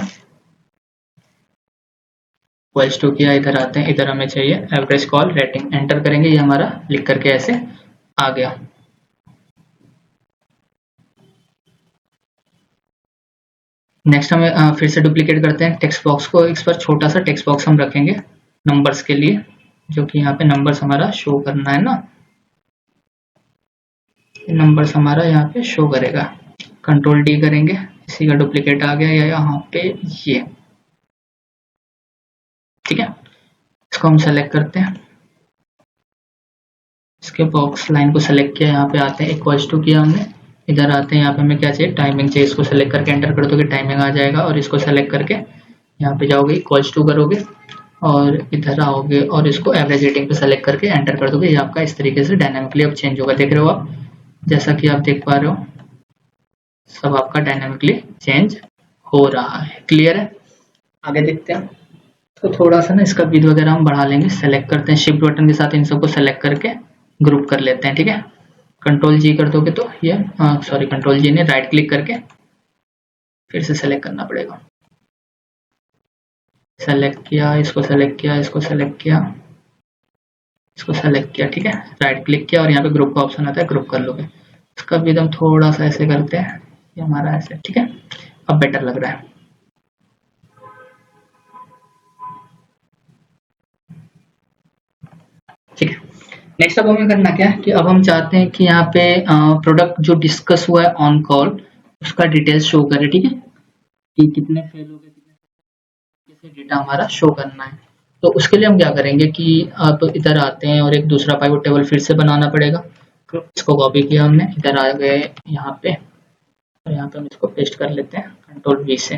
इक्वल्स टू किया, इधर आते हैं, इधर हमें चाहिए एवरेज कॉल रेटिंग, एंटर करेंगे, ये हमारा लिख करके ऐसे आ गया। नेक्स्ट हमें फिर से डुप्लीकेट करते हैं टेक्स्ट बॉक्स को, इस पर छोटा सा टेक्स्ट बॉक्स हम रखेंगे नंबर्स के लिए, जो कि यहाँ पे नंबर्स हमारा शो करना है ना, नंबर्स हमारा यहाँ पे शो करेगा। कंट्रोल डी करेंगे, इसी का डुप्लीकेट आ गया या यहाँ पे ये, ठीक है। इसको हम सेलेक्ट करते हैं, इसके बॉक्स लाइन को सेलेक्ट किया, यहाँ पे आते हैं इक्वल्स टू किया हमने, इधर आते हैं, यहाँ पे हमें क्या चाहिए, टाइमिंग चाहिए, इसको सेलेक्ट करके एंटर कर दोगे टाइमिंग आ जाएगा, और इसको सेलेक्ट करके यहाँ पे जाओगे इक्वल्स टू करोगे और इधर आओगे और इसको एवरेज रेटिंग पे सेलेक्ट करके एंटर कर दोगे। ये आपका इस तरीके से डायनामिकली अब चेंज होगा, देख रहे हो आप, जैसा कि आप देख पा रहे हो सब आपका डायनामिकली चेंज हो रहा है। क्लियर है? आगे देखते हैं। तो थोड़ा सा ना इसका विड्थ वगैरह हम बढ़ा लेंगे, सेलेक्ट करते हैं शिफ्ट बटन के साथ इन सबको सेलेक्ट करके ग्रुप कर लेते हैं, ठीक है। कंट्रोल जी कर दोगे तो ये सॉरी कंट्रोल जी ने राइट क्लिक करके फिर से सेलेक्ट करना पड़ेगा। सेलेक्ट किया, इसको सेलेक्ट किया, इसको सेलेक्ट किया, इसको सेलेक्ट किया, ठीक है। राइट क्लिक किया और यहाँ पे ग्रुप का ऑप्शन आता है, ग्रुप कर लोगे। इसका भी हम थोड़ा सा ऐसे करते हैं, ये हमारा ऐसे, ठीक है। अब बेटर लग रहा है। ठीक है, नेक्स्ट अब हमें करना क्या है कि अब हम चाहते हैं कि यहाँ पे प्रोडक्ट जो डिस्कस हुआ है ऑन कॉल उसका डिटेल्स शो करे, ठीक है, कि कितने फेल हो गए, कितने डेटा हमारा शो करना है। तो उसके लिए हम क्या करेंगे कि आप इधर आते हैं और एक दूसरा पाइवट टेबल फिर से बनाना पड़ेगा। इसको कॉपी किया हमने, इधर आ गए यहाँ पे और यहाँ पे हम इसको पेस्ट कर लेते हैं कंट्रोल वी से,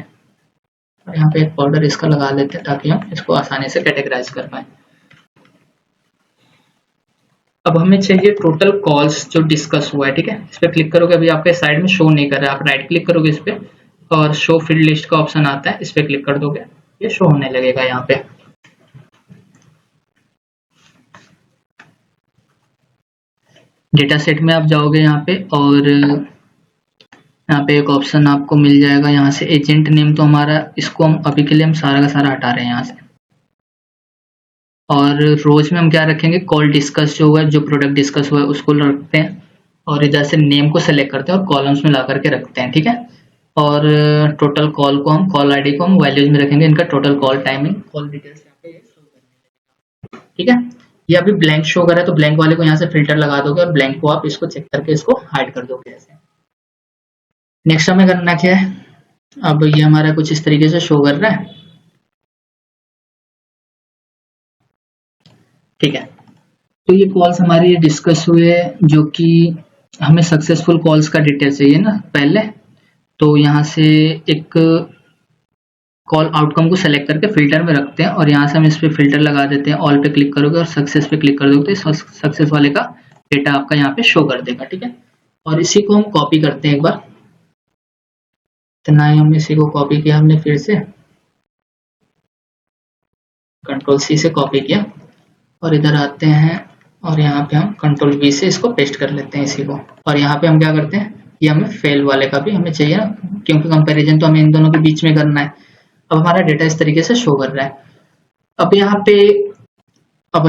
और यहाँ पे एक बॉर्डर इसका लगा लेते हैं ताकि हम इसको आसानी से कैटेगराइज कर पाए। अब हमें चाहिए टोटल कॉल्स जो डिस्कस हुआ है, ठीक है। इस पर क्लिक करोगे, अभी आपके साइड में शो नहीं कर रहा है, आप राइट क्लिक करोगे इस पे और शो फील्ड लिस्ट का ऑप्शन आता है, इस पे क्लिक कर दोगे, ये शो होने लगेगा यहाँ पे। डेटा सेट में आप जाओगे यहाँ पे और यहाँ पे एक ऑप्शन आपको मिल जाएगा, यहाँ से एजेंट नेम, तो हमारा इसको हम अभी के लिए हम सारा का सारा हटा रहे हैं यहाँ से। और रोज में हम क्या रखेंगे, कॉल डिस्कस जो हुआ है, जो प्रोडक्ट डिस्कस हुआ है उसको रखते हैं और इधर से नेम को सेलेक्ट करते हैं और कॉलम्स में ला करके रखते हैं, ठीक है। और टोटल कॉल को हम, कॉल आईडी को हम वैल्यूज में रखेंगे, इनका total call timing, call details यहाँ पे शो करने, ठीक है। ये अभी ब्लैंक शो कर रहा है तो ब्लैंक वाले को यहाँ से फिल्टर लगा दोगे और ब्लैंक को आप इसको चेक करके इसको हाइड कर दोगे ऐसे। नेक्स्ट हमें करना क्या है, अब ये हमारा कुछ इस तरीके से शो कर रहा है, ठीक है। तो ये कॉल्स हमारी ये डिस्कस हुए जो कि हमें सक्सेसफुल कॉल्स का डिटेल चाहिए ना पहले, तो यहाँ से एक कॉल आउटकम को सेलेक्ट करके फिल्टर में रखते हैं और यहाँ से हम इस पे फिल्टर लगा देते हैं, ऑल पे क्लिक करोगे और सक्सेस पे क्लिक कर दोगे तो सक्सेस वाले का डेटा आपका यहाँ पे शो कर देगा, ठीक है। और इसी को हम कॉपी करते हैं एक बार, इतना ही हम इसी को कॉपी किया हमने, फिर से कंट्रोल सी से कॉपी किया और इधर आते हैं और यहाँ पे हम कंट्रोल वी से इसको पेस्ट कर लेते हैं इसी को। और यहाँ पे हम क्या करते हैं, ये हमें फेल वाले का भी हमें चाहिए ना, क्योंकि कंपैरिजन तो हमें इन दोनों के बीच में करना है। अब हमारा डेटा इस तरीके से शो कर रहा है। अब यहाँ पे अब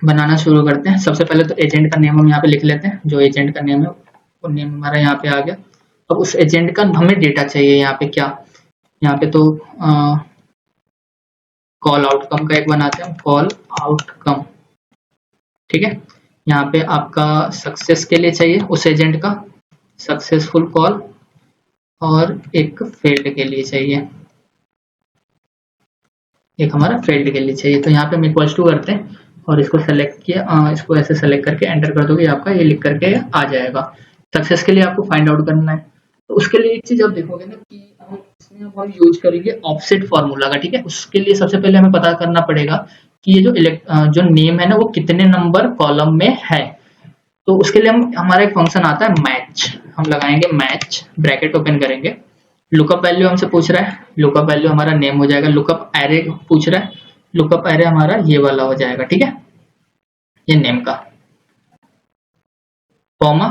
बनाना शुरू करते हैं। सबसे पहले तो एजेंट का नेम हम यहाँ पे लिख लेते हैं, जो एजेंट का नेम है वो नेम हमारा यहाँ पे आ गया। अब उस एजेंट का हमें डेटा चाहिए यहाँ पे क्या, यहाँ पे तो कॉल आउटकम का एक बनाते हैं, कॉल आउटकम, ठीक है। यहाँ पे आपका सक्सेस के लिए चाहिए उस एजेंट का सक्सेसफुल कॉल और एक फेल्ड के लिए चाहिए, एक हमारा फेल्ड के लिए चाहिए। तो यहाँ पे हम इक्वल्स टू करते हैं और इसको सेलेक्ट किया, इसको ऐसे सेलेक्ट करके एंटर कर दोगे, आपका ये लिख करके आ जाएगा। सक्सेस के लिए आपको फाइंड आउट करना है, तो उसके लिए एक चीज आप देखोगे ना कि इसमें हम यूज करेंगे ऑफसेट फॉर्मूला का, ठीक है। उसके लिए सबसे पहले हमें पता करना पड़ेगा कि ये जो नेम है ना वो कितने नंबर कॉलम में है। तो उसके लिए हम, हमारा एक फंक्शन आता है मैच, हम लगाएंगे मैच, ब्रैकेट ओपन करेंगे, लुकअप वैल्यू हमसे पूछ रहा है, लुकअप वैल्यू हमारा नेम हो जाएगा, लुकअप एरे पूछ रहा है, लुकअप एरे हमारा ये वाला हो जाएगा, ठीक है, ये नेम का, कॉमा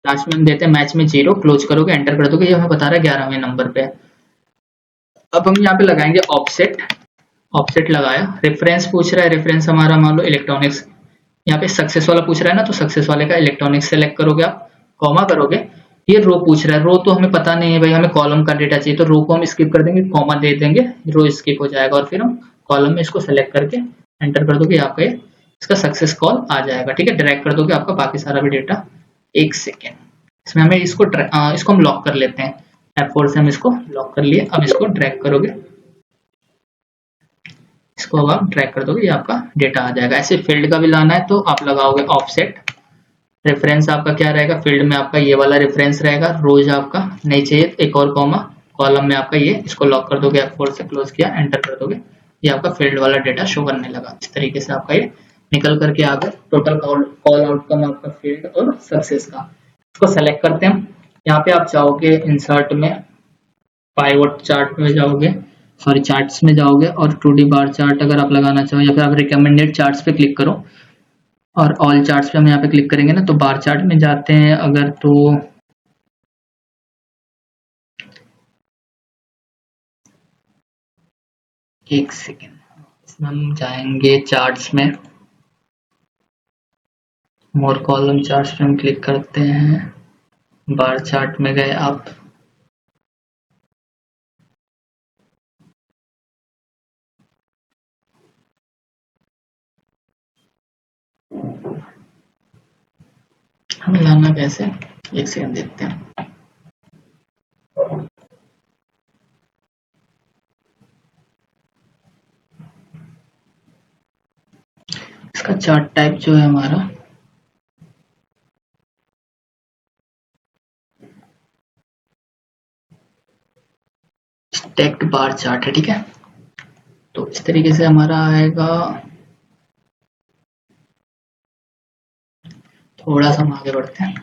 लास्ट में हम देते हैं मैच में 0, क्लोज करोगे एंटर कर दोगे, ये हमें बता रहा है 11वें नंबर पे। अब हम यहाँ पे लगाएंगे ऑफसेट, ऑफसेट लगाया, रेफरेंस पूछ रहा है, रेफरेंस हमारा मान लो इलेक्ट्रॉनिक्स, यहाँ पे सक्सेस वाला पूछ रहा है ना, तो सक्सेस वाले का इलेक्ट्रॉनिक्स सेलेक्ट करोगे आप, कॉमा करोगे ये रो पूछ रहा है, रो तो हमें पता नहीं है भाई, हमें कॉलम का डेटा चाहिए, तो रो को हम स्किप कर देंगे, कॉमा दे देंगे, रो स्किप हो जाएगा और फिर हम कॉलम में इसको सेलेक्ट करके एंटर कर दोगे, आपका ये इसका सक्सेस कॉल आ जाएगा। ठीक है, ड्रैग कर दोगे, आपका बाकी सारा भी डेटा। एक सेकेंड, इसमें हमें इसको हम लॉक कर लेते हैं, F4 से हम इसको लॉक कर लिए। अब इसको ड्रैग करोगे, इसको अब आप ड्रैग कर दोगे, ये आपका डेटा आ जाएगा। ऐसे फील्ड का भी लाना है तो आप लगाओगे ऑफसेट, रेफरेंस आपका क्या रहेगा, फील्ड में आपका ये वाला रेफरेंस रहेगा, रोज आपका नहीं चाहिए, एक और कॉमा, कॉलम में आपका ये, इसको लॉक कर दोगे, F4 से क्लोज किया, एंटर कर दोगे, ये आपका फील्ड वाला डेटा शो करने लगा। इस तरीके से आपका ये निकल करके आ गया टोटल कॉल आउटकम आपका फील्ड और सक्सेस का। इसको सेलेक्ट करते हैं, यहाँ पे आप जाओगे इंसर्ट में, पाइवट चार्ट में जाओगे, सॉरी चार्ट्स में जाओगे, और 2D बार चार्ट अगर आप लगाना चाहो, या फिर आप रिकमेंडेड चार्ट्स पे क्लिक करो, और ऑल चार्ट्स पे हम यहाँ पे क्लिक करेंगे ना, तो बार चार्ट में जाते हैं अगर, तो एक सेकेंड, इसमें हम जाएंगे चार्ट्स में, मोर कॉलम चार्ट्स पे हम क्लिक करते हैं, बार चार्ट में गए आप, हम लाना कैसे, एक सेकेंड देखते हैं। इसका चार्ट टाइप जो है हमारा, स्टैक्ड बार चार्ट है। ठीक है, तो इस तरीके से हमारा आएगा। थोड़ा सा हम आगे बढ़ते हैं,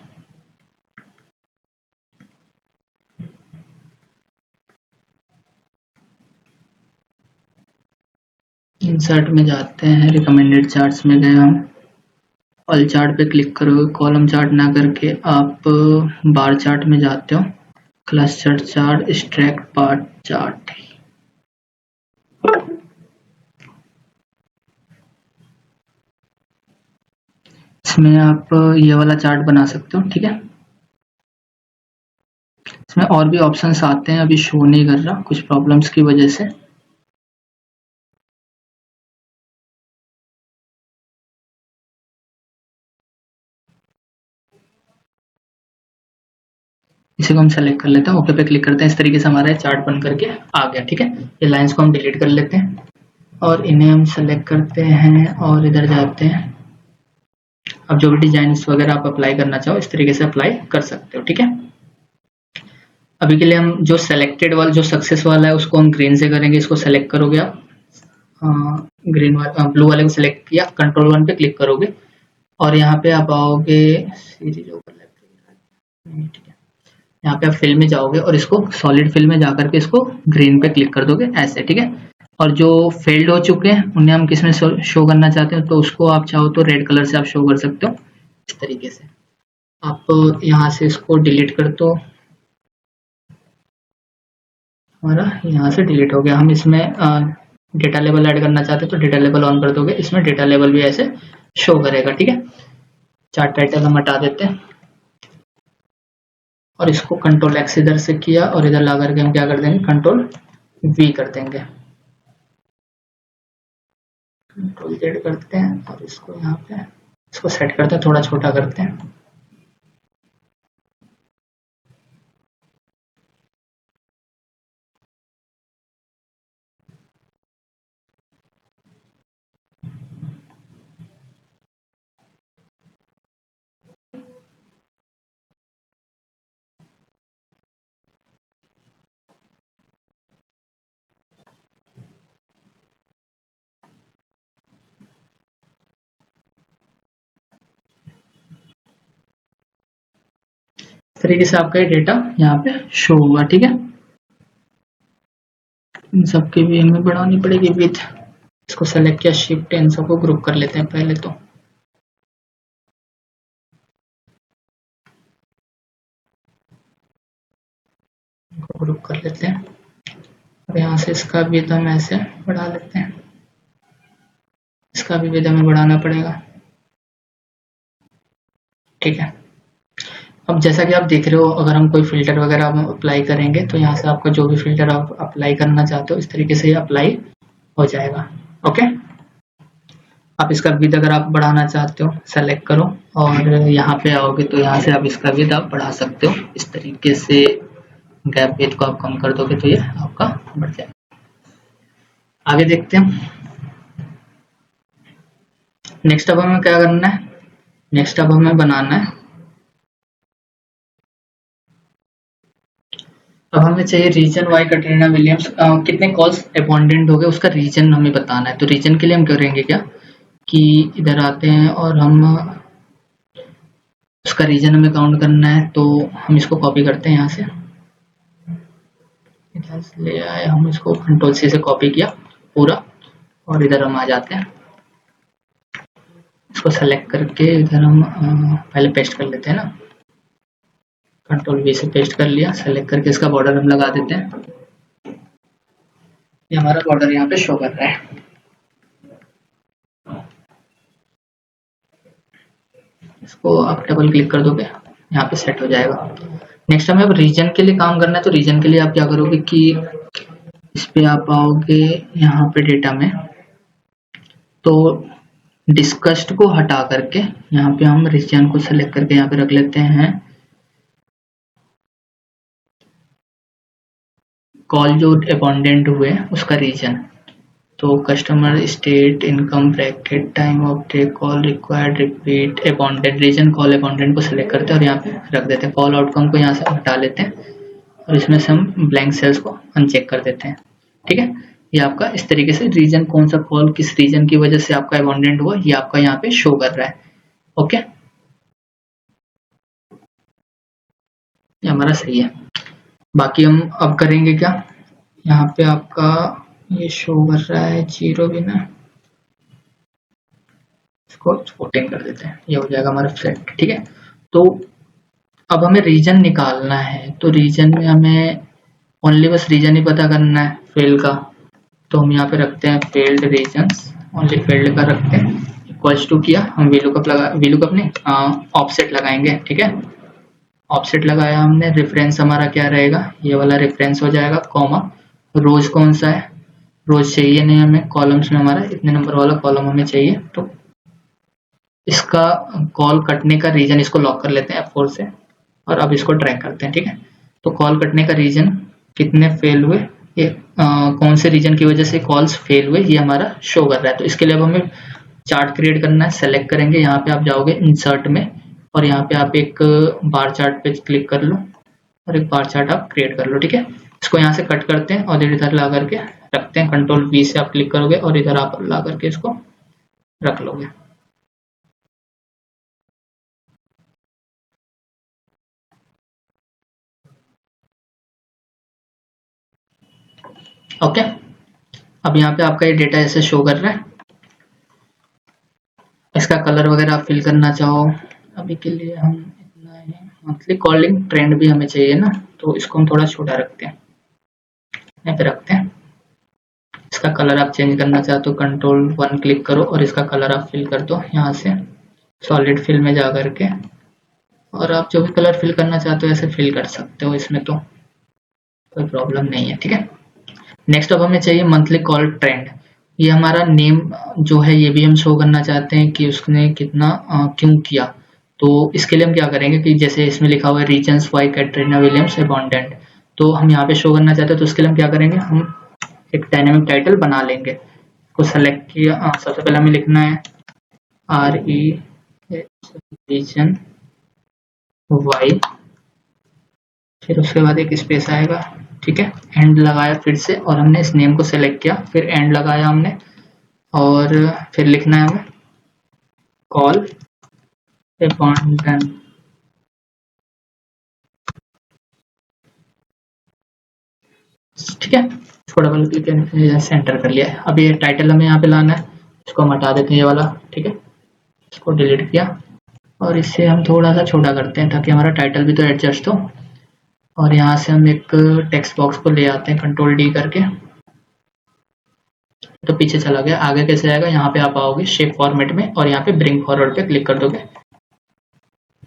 इंसर्ट में जाते हैं, रिकमेंडेड चार्ट्स में गए हम, ऑल चार्ट पे क्लिक करोगे, कॉलम चार्ट ना करके आप बार चार्ट में जाते हो, क्लस्टर चार्ट, स्ट्रैक्ट बार चार्ट, इसमें आप ये वाला चार्ट बना सकते हो। ठीक है, इसमें और भी ऑप्शंस आते हैं, अभी शो नहीं कर रहा कुछ प्रॉब्लम्स की वजह से। इसी को हम सेलेक्ट कर लेते हैं, ओके पे क्लिक करते हैं, इस तरीके से हमारा चार्ट बन करके आ गया। ठीक है, ये लाइंस को हम डिलीट कर लेते हैं और इन्हें हम सेलेक्ट करते हैं और इधर जाते हैं। अब जो भी डिजाइन वगैरह आप अप्लाई करना चाहो, इस तरीके से अप्लाई कर सकते हो। ठीक है, अभी के लिए हम जो सेलेक्टेड वाला, जो सक्सेस वाला है, उसको हम ग्रीन से करेंगे। इसको सेलेक्ट करोगे आप, ग्रीन वाला, ब्लू वाले को सिलेक्ट किया, कंट्रोल 1 पे क्लिक करोगे और यहाँ पे आप आओगे, सीरीज ओवरलैप, ठीक है, यहाँ पे आप फिल में जाओगे और इसको सॉलिड फिल में जाकर के इसको ग्रीन पे क्लिक कर दोगे ऐसे। ठीक है, और जो फेल्ड हो चुके हैं उन्हें हम किस में शो करना चाहते हैं, तो उसको आप चाहो तो रेड कलर से आप शो कर सकते हो, इस तरीके से। आप यहाँ से इसको डिलीट कर दो, हमारा यहाँ से डिलीट हो गया। हम इसमें डेटा लेवल ऐड करना चाहते हैं तो डेटा लेवल ऑन कर दोगे, इसमें डेटा लेवल भी ऐसे शो करेगा। ठीक है, चार्ट टाइटल हम हटा देते हैं और इसको कंट्रोल एक्स इधर से किया और इधर ला करके हम क्या कर देंगे, कंट्रोल वी कर देंगे, कंट्रोल जेड करते हैं और इसको यहाँ पे इसको सेट करते हैं, थोड़ा छोटा करते हैं। इस तरीके से आपका ये डेटा यहाँ पे शो होगा। ठीक है, इन सबकी भी हमें बढ़ानी पड़ेगी विथ, इसको सेलेक्ट किया, शिफ्ट, इन सबको ग्रुप कर लेते हैं पहले तो। ग्रुप कर लेते हैं और यहाँ से इसका भी हम ऐसे बढ़ा लेते हैं, इसका भी हमें बढ़ाना पड़ेगा। ठीक है, अब जैसा कि आप देख रहे हो, अगर हम कोई फिल्टर वगैरह अप्लाई करेंगे तो यहाँ से आपका जो भी फिल्टर आप अप्लाई करना चाहते हो इस तरीके से अप्लाई हो जाएगा। ओके, आप इसका विड्थ अगर आप बढ़ाना चाहते हो सेलेक्ट करो और यहाँ पे आओगे तो यहाँ से आप इसका विड्थ आप बढ़ा सकते हो। इस तरीके से गैप पेज को आप कम कर दोगे तो ये आपका बढ़ जाएगा। आगे देखते हैं। नेक्स्ट अब हमें क्या करना है, नेक्स्ट अब हमें बनाना है, अब हमें चाहिए रीजन वाई कैटरीना विलियम्स कितने कॉल्स अबंडेंट हो गए उसका रीजन हमें बताना है। तो रीजन के लिए हम करेंगे क्या कि इधर आते हैं और हम उसका रीजन हमें काउंट करना है, तो हम इसको कॉपी करते हैं यहाँ से, इधर से ले आए, हम इसको कंट्रोल सी से कॉपी किया पूरा और इधर हम आ जाते हैं। इसको सेलेक्ट करके इधर हम पहले पेस्ट कर लेते हैं ना, कंट्रोल वी से पेस्ट कर लिया, सेलेक्ट करके इसका बॉर्डर हम लगा देते हैं। ये हमारा बॉर्डर यहाँ पे शो कर रहा है। इसको आप डबल क्लिक कर दोगे यहाँ पे सेट हो जाएगा। नेक्स्ट हमें अब रीजन के लिए काम करना है, तो रीजन के लिए आप क्या करोगे कि इस पे आप आओगे यहाँ पे डेटा में, तो डिस्कस्ड को हटा करके यहाँ पे हम रीजन को सेलेक्ट करके यहाँ पे रख लेते हैं कॉल जो अबंडेंट हुए उसका रीजन। तो customer state income bracket time of day call required repeat abandoned reason call abandoned को सिलेक्ट करते हैं और यहाँ पे रख देते हैं। कॉल आउटकम को यहाँ से हटा लेते हैं और इसमें से हम ब्लैंक सेल्स को अनचेक कर देते हैं। ठीक है, ये आपका इस तरीके से रीजन कौन सा कॉल किस रीजन की वजह से आपका अबंडेंट हुआ ये आपका यहाँ पे शो कर रहा है। ओके, ये हमारा सही है। बाकी हम अब करेंगे क्या, यहाँ पे आपका ये शो कर रहा है जीरो भी ना, इसको एक्सपोर्टिंग कर देते हैं, ये हो जाएगा हमारा फ्लैट। ठीक है, तो अब हमें रीजन निकालना है, तो रीजन में हमें ओनली बस रीजन ही पता करना है फील्ड का, तो हम यहाँ पे रखते हैं फील्ड रीजन्स, ओनली फील्ड का रखते हैं, इक्वल्स टू किया, हम वीलुकअप नहीं ऑफसेट लगाएंगे। ठीक है, ऑफसेट लगाया हमने, रेफरेंस हमारा क्या रहेगा, ये वाला रेफरेंस हो जाएगा, कॉमा रोज कौन सा है, रोज चाहिए नहीं हमें, कॉलम्स में हमारा इतने नंबर वाला कॉलम हमें चाहिए, तो इसका कॉल कटने का रीजन इसको लॉक कर लेते हैं F4 से और अब इसको ड्रैग करते हैं। ठीक है, तो कॉल कटने का रीजन कितने फेल हुए, ये कौन से रीजन की वजह से कॉल्स फेल हुए ये हमारा शो कर रहा है। तो इसके लिए अब हमें चार्ट क्रिएट करना है, सेलेक्ट करेंगे, यहाँ पे आप जाओगे इंसर्ट में और यहाँ पे आप एक बार चार्ट पे क्लिक कर लो और एक बार चार्ट आप क्रिएट कर लो। ठीक है, इसको यहाँ से कट करते हैं और इधर ला करके रखते हैं, कंट्रोल V से आप क्लिक करोगे और इधर आप ला करके इसको रख लोगे। ओके, अब यहाँ पे आपका ये डेटा ऐसे शो कर रहा है। इसका कलर वगैरह आप फिल करना चाहो, अभी के लिए हम इतना ही, मंथली कॉलिंग ट्रेंड भी हमें चाहिए ना, तो इसको हम थोड़ा छोटा रखते हैं, यहाँ पे रखते हैं। इसका कलर आप चेंज करना चाहते हो, कंट्रोल 1 क्लिक करो और इसका कलर आप फिल कर दो यहाँ से सॉलिड फिल में जा करके, और आप जो भी कलर फिल करना चाहते हो ऐसे फिल कर सकते हो, इसमें तो कोई प्रॉब्लम नहीं है। ठीक है, नेक्स्ट अब हमें चाहिए मंथली कॉल ट्रेंड, ये हमारा नेम जो है ये भी हम शो करना चाहते हैं कि उसने कितना क्यों किया। तो इसके लिए हम क्या करेंगे कि जैसे इसमें लिखा हुआ है reasons why Katrina Williams abundant, तो हम यहाँ पे शो करना चाहते हैं, तो उसके लिए हम क्या करेंगे, हम एक डायनेमिक टाइटल बना लेंगे। को सेलेक्ट किया, सबसे पहले हमें लिखना है रीजन वाई, फिर उसके बाद एक स्पेस आएगा। ठीक है, एंड लगाया फिर से और हमने इस नेम को सेलेक्ट किया, फिर एंड लगाया हमने और फिर लिखना है हमें कॉल अबंडेंट। ठीक है, इसको डबल क्लिक सेंटर कर लिया है। अब ये टाइटल हमें यहाँ पे लाना है, इसको हम हटा देते हैं ये वाला। ठीक है, इसको डिलीट किया और इससे हम थोड़ा सा छोटा करते हैं ताकि हमारा टाइटल भी तो एडजस्ट हो, और यहाँ से हम एक टेक्स्ट बॉक्स को ले आते हैं कंट्रोल D करके, तो पीछे चला गया। आगे कैसे आएगा, यहाँ पे आप आओगे शेप फॉर्मेट में और यहाँ पे ब्रिंग फॉरवर्ड पे क्लिक कर दोगे,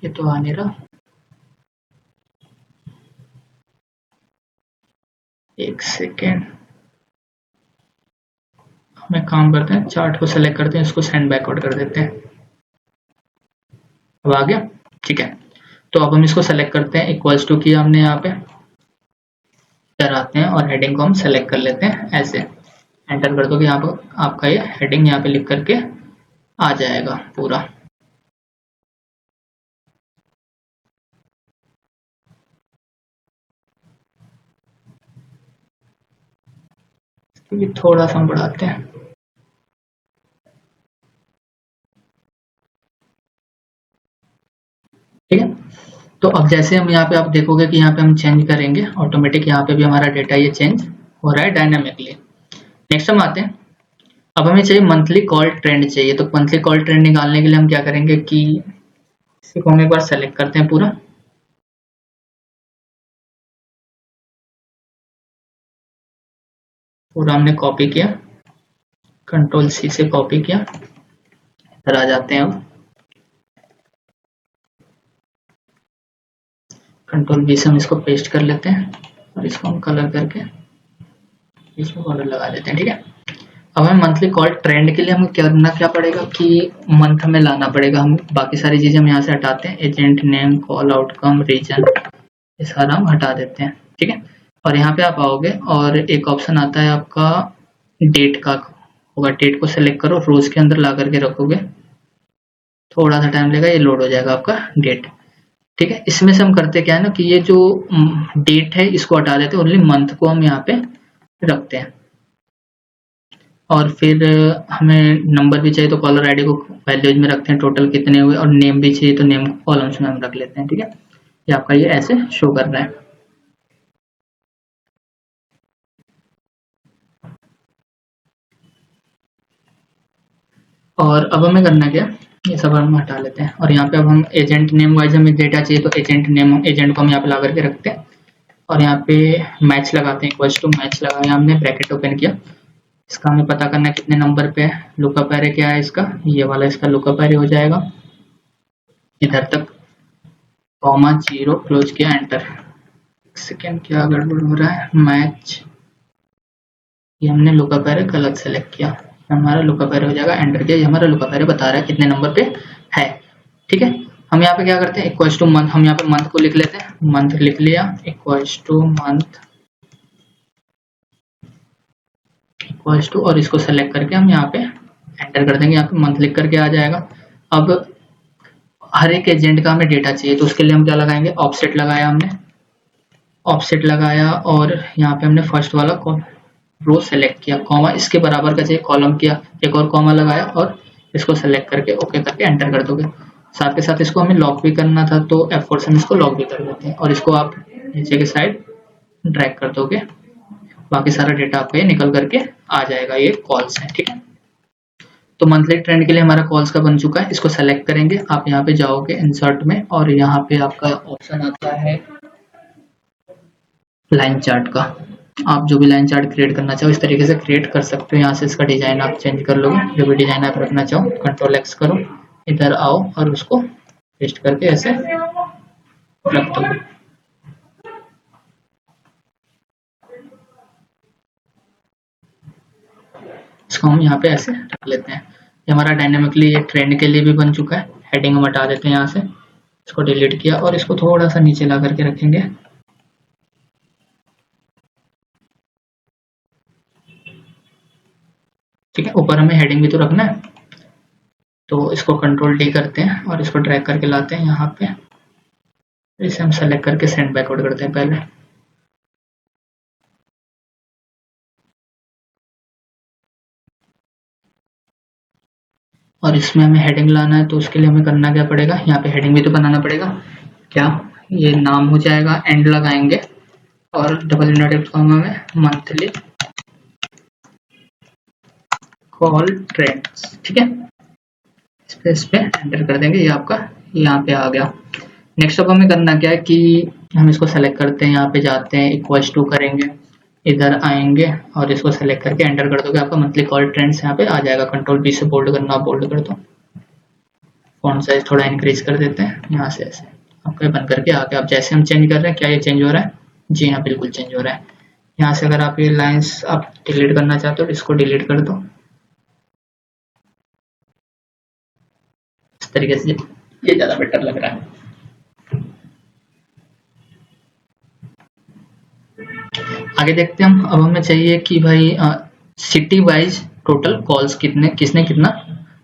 ये तो आ नहीं रहा, एक सेकेंड, हम एक काम करते हैं, चार्ट को सेलेक्ट करते हैं, इसको सेंड बैकवर्ड कर देते हैं। अब आ गया, ठीक है। तो अब हम इसको सेलेक्ट करते हैं, इक्वल्स टू किया हमने यहाँ पे, इधर आते हैं और हेडिंग को हम सेलेक्ट कर लेते हैं ऐसे, एंटर कर दोगे यहाँ पर आपका ये हेडिंग यहाँ पे लिख करके आ जाएगा पूरा। थोड़ा सा हम बढ़ाते हैं, ठीक है। तो अब जैसे हम यहाँ पे आप देखोगे कि यहाँ पे हम चेंज करेंगे, ऑटोमेटिक यहाँ पे भी हमारा डेटा ये चेंज हो रहा है डायनामिकली। नेक्स्ट हम आते हैं, अब हमें चाहिए मंथली कॉल ट्रेंड चाहिए। तो मंथली कॉल ट्रेंड निकालने के लिए हम क्या करेंगे कि इसी को हम एक बार सेलेक्ट करते हैं पूरा, हमने कॉपी किया, कंट्रोल सी से कॉपी किया, इधर आ जाते हैं, अब कंट्रोल बी से हम इसको पेस्ट कर लेते हैं और इसको हम कलर करके इसमें बॉर्डर लगा देते हैं, ठीक है। अब हमें मंथली कॉल ट्रेंड के लिए हमें करना क्या पड़ेगा कि मंथ हमें लाना पड़ेगा। हम बाकी सारी चीजें हम यहाँ से हटाते हैं, agent name, call outcome, reason, ये सारा हम हटा देते हैं, ठीक है। और यहाँ पे आप आओगे और एक ऑप्शन आता है आपका डेट का होगा, डेट को सिलेक्ट करो, रोज के अंदर ला करके रखोगे, थोड़ा सा टाइम लेगा, ये लोड हो जाएगा आपका डेट, ठीक है। इसमें से हम करते क्या है ना कि ये जो डेट है इसको हटा देते हैं, ओनली मंथ को हम यहाँ पे रखते हैं। और फिर हमें नंबर भी चाहिए तो कॉलर आईडी को वैल्यूज में रखते हैं, टोटल कितने हुए, और नेम भी चाहिए तो नेम कॉलम्स में हम रख लेते हैं, ठीक है। ये आपका ये ऐसे शो कर रहा है। और अब हमें करना क्या, ये सब हम हटा लेते हैं और यहाँ पे अब हम एजेंट नेम वाइज हमें डेटा चाहिए तो एजेंट नेम, एजेंट को हम यहाँ पे ला करके रखते हैं और यहाँ पे मैच लगाते हैं, इक्वल्स टू मैच लगाया हमने, ब्रैकेट ओपन किया। इसका हमें पता करना है कितने नंबर पे है, लुकअप एरे क्या है इसका, ये वाला इसका लुकअप एरे हो जाएगा, इधर तक कॉमा 0 क्लोज किया, एंटर। सेकेंड क्या गड़बड़ हो रहा है, मैच, ये हमने लुकअप एरे गलत सेलेक्ट किया, हमारा लुकअप एरे हो जाएगा, एंटर किया, ये हमारा लुकअप एरे बता रहा है कितने नंबर पे है, ठीक है। हम यहाँ पे क्या करते हैं, इक्वल्स टू मंथ, हम यहाँ पे मंथ को लिख लेते हैं, मंथ लिख लिया, equals to month, equals to, और इसको सेलेक्ट करके हम यहाँ पे एंटर कर देंगे, यहाँ पे मंथ लिख करके आ जाएगा। अब हर एक एजेंट का हमें डेटा चाहिए तो उसके लिए हम क्या लगाएंगे, ऑफसेट लगाया हमने, ऑफसेट लगाया और यहाँ पे हमने फर्स्ट वाला रो सेलेक्ट किया, कॉमा इसके बराबर का चाहिए, कॉलम किया, एक और कॉमा लगाया और इसको सेलेक्ट करके ओके करके एंटर कर दोगे। साथ के साथ इसको हमें लॉक भी करना था तो F4 से हम इसको लॉक भी कर देते हैं और इसको आप नीचे की साइड ड्रैग कर दोगे, बाकी सारा डेटा आपका ये निकल करके आ जाएगा, ये कॉल्स है, ठीक है। तो मंथली ट्रेंड के लिए हमारा कॉल्स का बन चुका है, इसको सेलेक्ट करेंगे, आप यहाँ पे जाओगे इंसर्ट में और यहाँ पे आपका ऑप्शन आता है लाइन चार्ट का, आप जो भी लाइन चार्ट क्रिएट करना चाहो इस तरीके से क्रिएट कर सकते हो। यहाँ से इसका डिजाइन आप चेंज कर लोगे, जो भी डिजाइन आप रखना चाहो कंट्रोल X करो, इधर आओ और उसको पेस्ट करके ऐसे रख दो। इसको हम यहाँ पे ऐसे रख लेते हैं, ये हमारा डायनामिकली ये ट्रेंड के लिए भी बन चुका है। हेडिंग हम हटा देते हैं यहाँ से, इसको डिलीट किया और इसको थोड़ा सा नीचे ला करके रखेंगे, ठीक है। ऊपर हमें हेडिंग भी तो रखना है तो इसको कंट्रोल D करते हैं और इसको ड्रैग करके लाते हैं यहाँ पे, इसे हम सेलेक्ट करके सेंड बैकवर्ड करते हैं पहले, और इसमें हमें हेडिंग लाना है तो उसके लिए हमें करना क्या पड़ेगा, यहाँ पे हेडिंग भी तो बनाना पड़ेगा। क्या, ये नाम हो जाएगा, एंड लगाएंगे और डबल इनवर्टेड कॉमा में मंथली कॉल ट्रेंड्स, ठीक है। इस पे एंटर कर देंगे, ये आपका यहाँ पे आ गया। नेक्स्ट अब हमें करना क्या है कि हम इसको सेलेक्ट करते हैं, यहाँ पे जाते हैं, इक्वल्स टू करेंगे, इधर आएंगे और इसको सेलेक्ट करके एंटर कर दोगे, आपका मंथली कॉल ट्रेंड्स यहाँ पे आ जाएगा। कंट्रोल B से बोल्ड करना, बोल्ड कर दो, फॉन्ट साइज थोड़ा इंक्रीज कर देते हैं, यहाँ से ऐसे आपका बन करके आ गया। अब जैसे हम चेंज कर रहे हैं, क्या ये चेंज हो रहा है, जी हाँ बिल्कुल चेंज हो रहा है। यहाँ से अगर आप ये लाइंस आप डिलीट करना चाहते हो इसको डिलीट कर दो इस तरीके से, ये ज्यादा बेटर लग रहा है। आगे देखते हैं हम। अब हमें चाहिए कि भाई सिटी वाइज टोटल कॉल्स कितने किसने कितना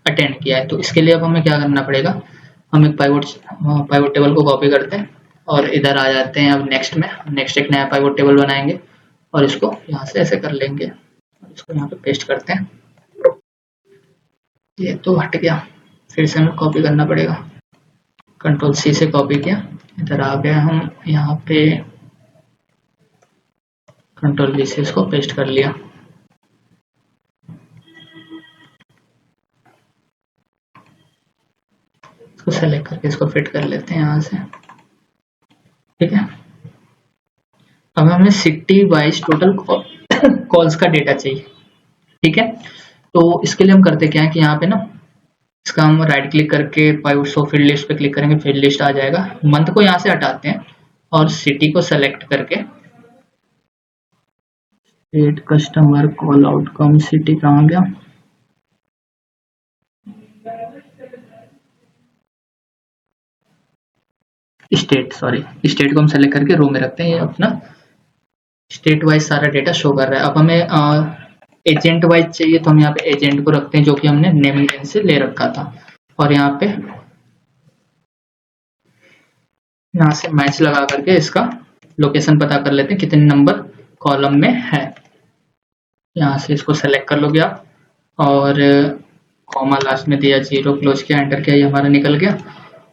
अटेंड किया है। तो इसके लिए अब हमें क्या करना पड़ेगा, हम एक पाइवट टेबल को कॉपी करते हैं और इधर आ जाते हैं। अब नेक्स्ट में नेक्स्ट एक नया पाइवट टेबल बनाएंगे और इसको यहाँ से ऐसे कर लेंगे और इसको यहाँ पे पेस्ट करते हैं। ये तो हट गया, फिर से हमें कॉपी करना पड़ेगा। कंट्रोल सी से कॉपी किया, इधर आ गए हम यहाँ पे, कंट्रोल वी से इसको पेस्ट कर लिया। इसको सेलेक्ट करके इसको फिट कर लेते हैं यहाँ से, ठीक है। अब हमें सिटी वाइज टोटल कॉल्स का डेटा चाहिए, ठीक है। तो इसके लिए हम करते क्या है कि यहाँ पे ना इसका हम राइट क्लिक करके पाइवट शो फील्ड लिस्ट पे क्लिक करेंगे, फील्ड लिस्ट आ जाएगा। मंथ को यहाँ से हटाते हैं और सिटी को सेलेक्ट करके state customer call outcome city कहाँ गया, स्टेट, सॉरी स्टेट को हम सेलेक्ट करके रो में रखते हैं। ये अपना स्टेट वाइज सारा डेटा शो कर रहा है। अब हमें एजेंट वाइज चाहिए तो हम यहाँ पे एजेंट को रखते हैं जो कि हमने नेमिंग रेंज से ले रखा था और यहाँ पे यहाँ से मैच लगा करके इसका लोकेशन पता कर लेते हैं कितने नंबर कॉलम में है। यहाँ से इसको सेलेक्ट कर लोगे आप और कॉमा लास्ट में दिया, जीरो क्लोज किया, एंटर किया, ये हमारा निकल गया।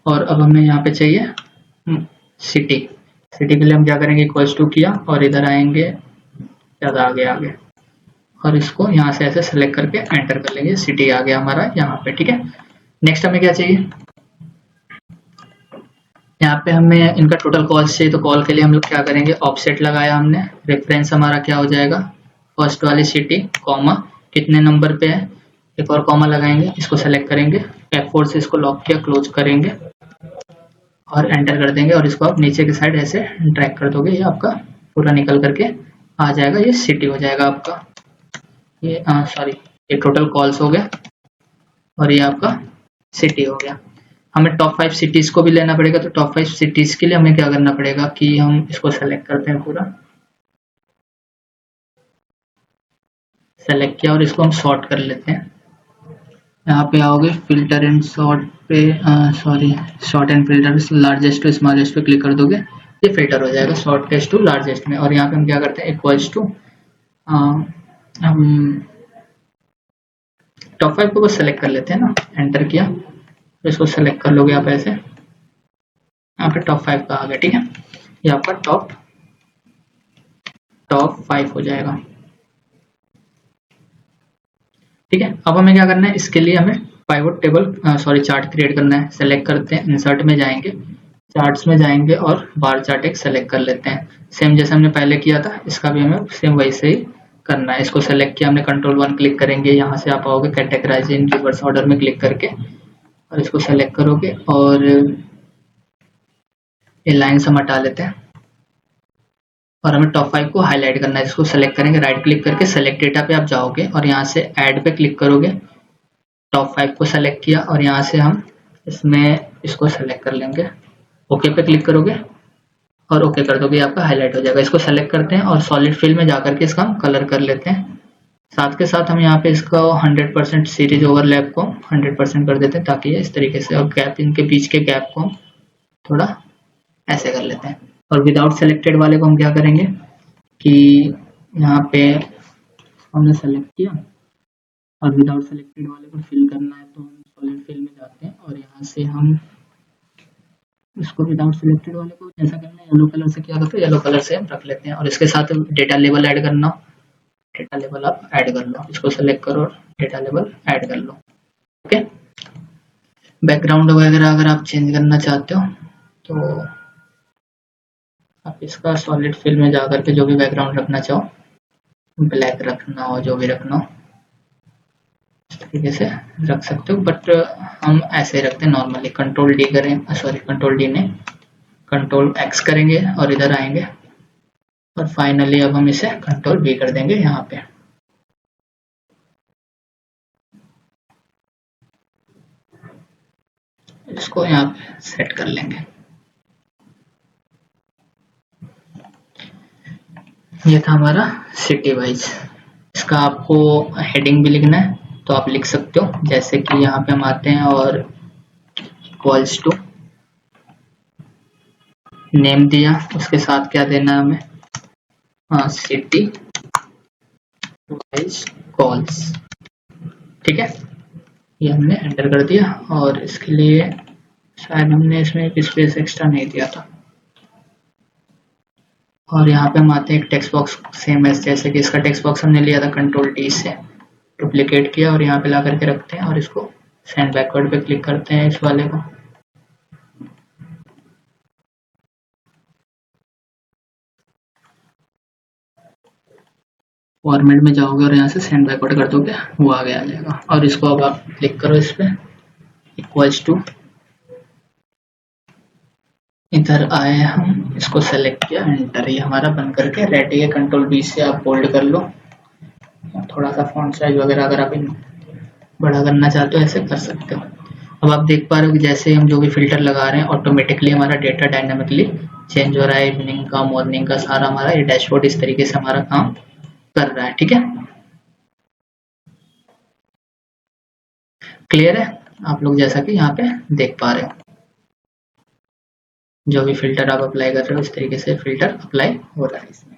और अब हमें यहाँ पे चाहिए सिटी। सिटी के लिए हम क्या करेंगे, इक्वल्स टू किया और इधर आएंगे, ज़्यादा आगे और इसको यहाँ से ऐसे सेलेक्ट करके एंटर कर लेंगे, सिटी आ गया हमारा यहाँ पे, ठीक है। नेक्स्ट हमें क्या चाहिए, यहाँ पे हमें इनका टोटल कॉल्स चाहिए। तो कॉल के लिए हम लोग क्या करेंगे, ऑफसेट लगाया हमने, रेफरेंस हमारा क्या हो जाएगा, फर्स्ट वाली सिटी कॉमा कितने नंबर पे है, एक और कॉमा लगाएंगे, इसको सेलेक्ट करेंगे, F4 से इसको लॉक किया, क्लोज करेंगे और एंटर कर देंगे और इसको आप नीचे की साइड ऐसे ड्रैग कर दोगे, ये आपका पूरा निकल करके आ जाएगा, ये सिटी हो जाएगा आपका। ये सॉरी, ये टोटल कॉल्स हो गया और ये आपका सिटी हो गया। हमें टॉप 5 सिटीज को भी लेना पड़ेगा। तो टॉप 5 सिटीज के लिए हमें क्या करना पड़ेगा कि हम इसको सेलेक्ट करते हैं, पूरा सेलेक्ट किया और इसको हम सॉर्ट कर लेते हैं। यहाँ पे आओगे फिल्टर एंड सॉर्ट पे, sorry sort and filter, largest to smallest पे क्लिक कर दोगे, ये फिल्टर हो जाएगा शॉर्टेस्ट टू लार्जेस्ट में। और यहाँ पे हम क्या करते हैं, इक्वल्स टू हम टॉप 5 को बस सेलेक्ट कर लेते हैं ना, एंटर किया तो इसको सेलेक्ट कर लोगे आप ऐसे, यहाँ पे टॉप 5 का आ गया, ठीक है। ये आपका टॉप 5 हो जाएगा, ठीक है। अब हमें क्या करना है, इसके लिए हमें pivot table sorry chart create करना है। सेलेक्ट करते हैं, इंसर्ट में जाएंगे, चार्ट्स में जाएंगे और बार चार्ट एक सेलेक्ट कर लेते हैं, सेम जैसे हमने पहले किया था। इसका भी हमें सेम वैसे ही करना है। इसको सेलेक्ट किया हमने, कंट्रोल 1 क्लिक करेंगे, यहाँ से आप आओगे कैटेगराइज इन रिवर्स ऑर्डर में क्लिक करके और इसको सेलेक्ट करोगे और ये लाइन्स हम हटा लेते हैं और हमें टॉप 5 को हाईलाइट करना है। इसको सेलेक्ट करेंगे, राइट क्लिक करके सेलेक्ट डेटा पे आप जाओगे और यहाँ से ऐड पे क्लिक करोगे, टॉप 5 को सेलेक्ट किया और यहाँ से हम इसमें इसको सेलेक्ट कर लेंगे, ओके पे क्लिक करोगे और ओके कर दोगे, आपका हाईलाइट हो जाएगा। इसको सेलेक्ट करते हैं और सॉलिड फिल में जाकर के इसका हम कलर कर लेते हैं। साथ के साथ हम यहाँ पे इसका 100% सीरीज ओवरलैप को 100% कर देते हैं ताकि ये इस तरीके से, और गैप, इनके बीच के गैप को थोड़ा ऐसे कर लेते हैं। और विदाउट सेलेक्टेड वाले को हम क्या करेंगे कि यहाँ पे हमने सेलेक्ट किया और विदाउट सेलेक्टेड वाले को फिल करना है तो हम सॉलिड फिल में जाते हैं और यहाँ से हम इसको विदाउट सिलेक्टेड वाले को जैसा करना है येलो कलर से किया करते हैं, येलो कलर से हम रख लेते हैं। और इसके साथ डेटा लेवल ऐड करना, डेटा लेवल आप ऐड कर लो, इसको सेलेक्ट करो और डेटा लेवल ऐड कर लो, ओके। बैकग्राउंड वगैरह अगर आप चेंज करना चाहते हो तो आप इसका सॉलिड फिल में जाकर के जो भी बैकग्राउंड रखना चाहो, ब्लैक रखना हो, जो भी रखना हो इस तरीके से रख सकते हो, बट हम ऐसे ही रखते हैं नॉर्मली। कंट्रोल डी करें, सॉरी कंट्रोल डी नहीं, कंट्रोल एक्स करेंगे और इधर आएंगे और फाइनली अब हम इसे कंट्रोल V कर देंगे यहाँ पे। इसको यहाँ पे सेट कर लेंगे। ये था हमारा सिटी वाइज। इसका आपको हेडिंग भी लिखना है तो आप लिख सकते हो, जैसे कि यहाँ पे हम आते हैं और इक्वल्स टू नेम दिया, उसके साथ क्या देना है हमें, हाँ सिटी वाइज कॉल्स, ठीक है। ये हमने एंटर कर दिया और इसके लिए शायद हमने इसमें एक स्पेस एक्स्ट्रा नहीं दिया था। और यहाँ पे हम आते हैं एक टेक्स्ट बॉक्स सेम एज, जैसे कि इसका टेक्स्ट बॉक्स हमने लिया था कंट्रोल टी से डुप्लीकेट किया और यहाँ पे ला करके रखते हैं और इसको सेंड बैकवर्ड पे क्लिक करते हैं इस वाले को। फॉर्मेट में जाओगे और यहाँ से सेंड बैकवर्ड कर दोगे, वो आगे आ जाएगा। और इसको अब आप क्लिक करो इस पे, इक्वल्स टू, इधर आए हम, इसको सेलेक्ट किया, एंटर, ये हमारा बन करके रेडी है। कंट्रोल बी से आप बोल्ड कर लो, थोड़ा सा फॉन्ट साइज वगैरह अगर आप बड़ा करना चाहते हो ऐसे कर सकते हो। अब आप देख पा रहे हो कि जैसे हम जो भी फिल्टर लगा रहे हैं ऑटोमेटिकली हमारा डेटा डायनामिकली चेंज हो रहा है। इवनिंग का, मॉर्निंग का, सारा हमारा ये डैशबोर्ड इस तरीके से हमारा काम कर रहा है, ठीक है। क्लियर है आप लोग, जैसा कि यहाँ पे देख पा रहे हो जो भी फिल्टर आप अप्लाई कर रहे हो इस तरीके से फिल्टर अप्लाई हो रहा है इसमें।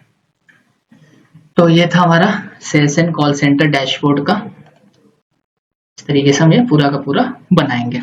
तो ये था हमारा sales and call centre dashboard का, इस तरीके से हम ये पूरा का पूरा बनाएंगे।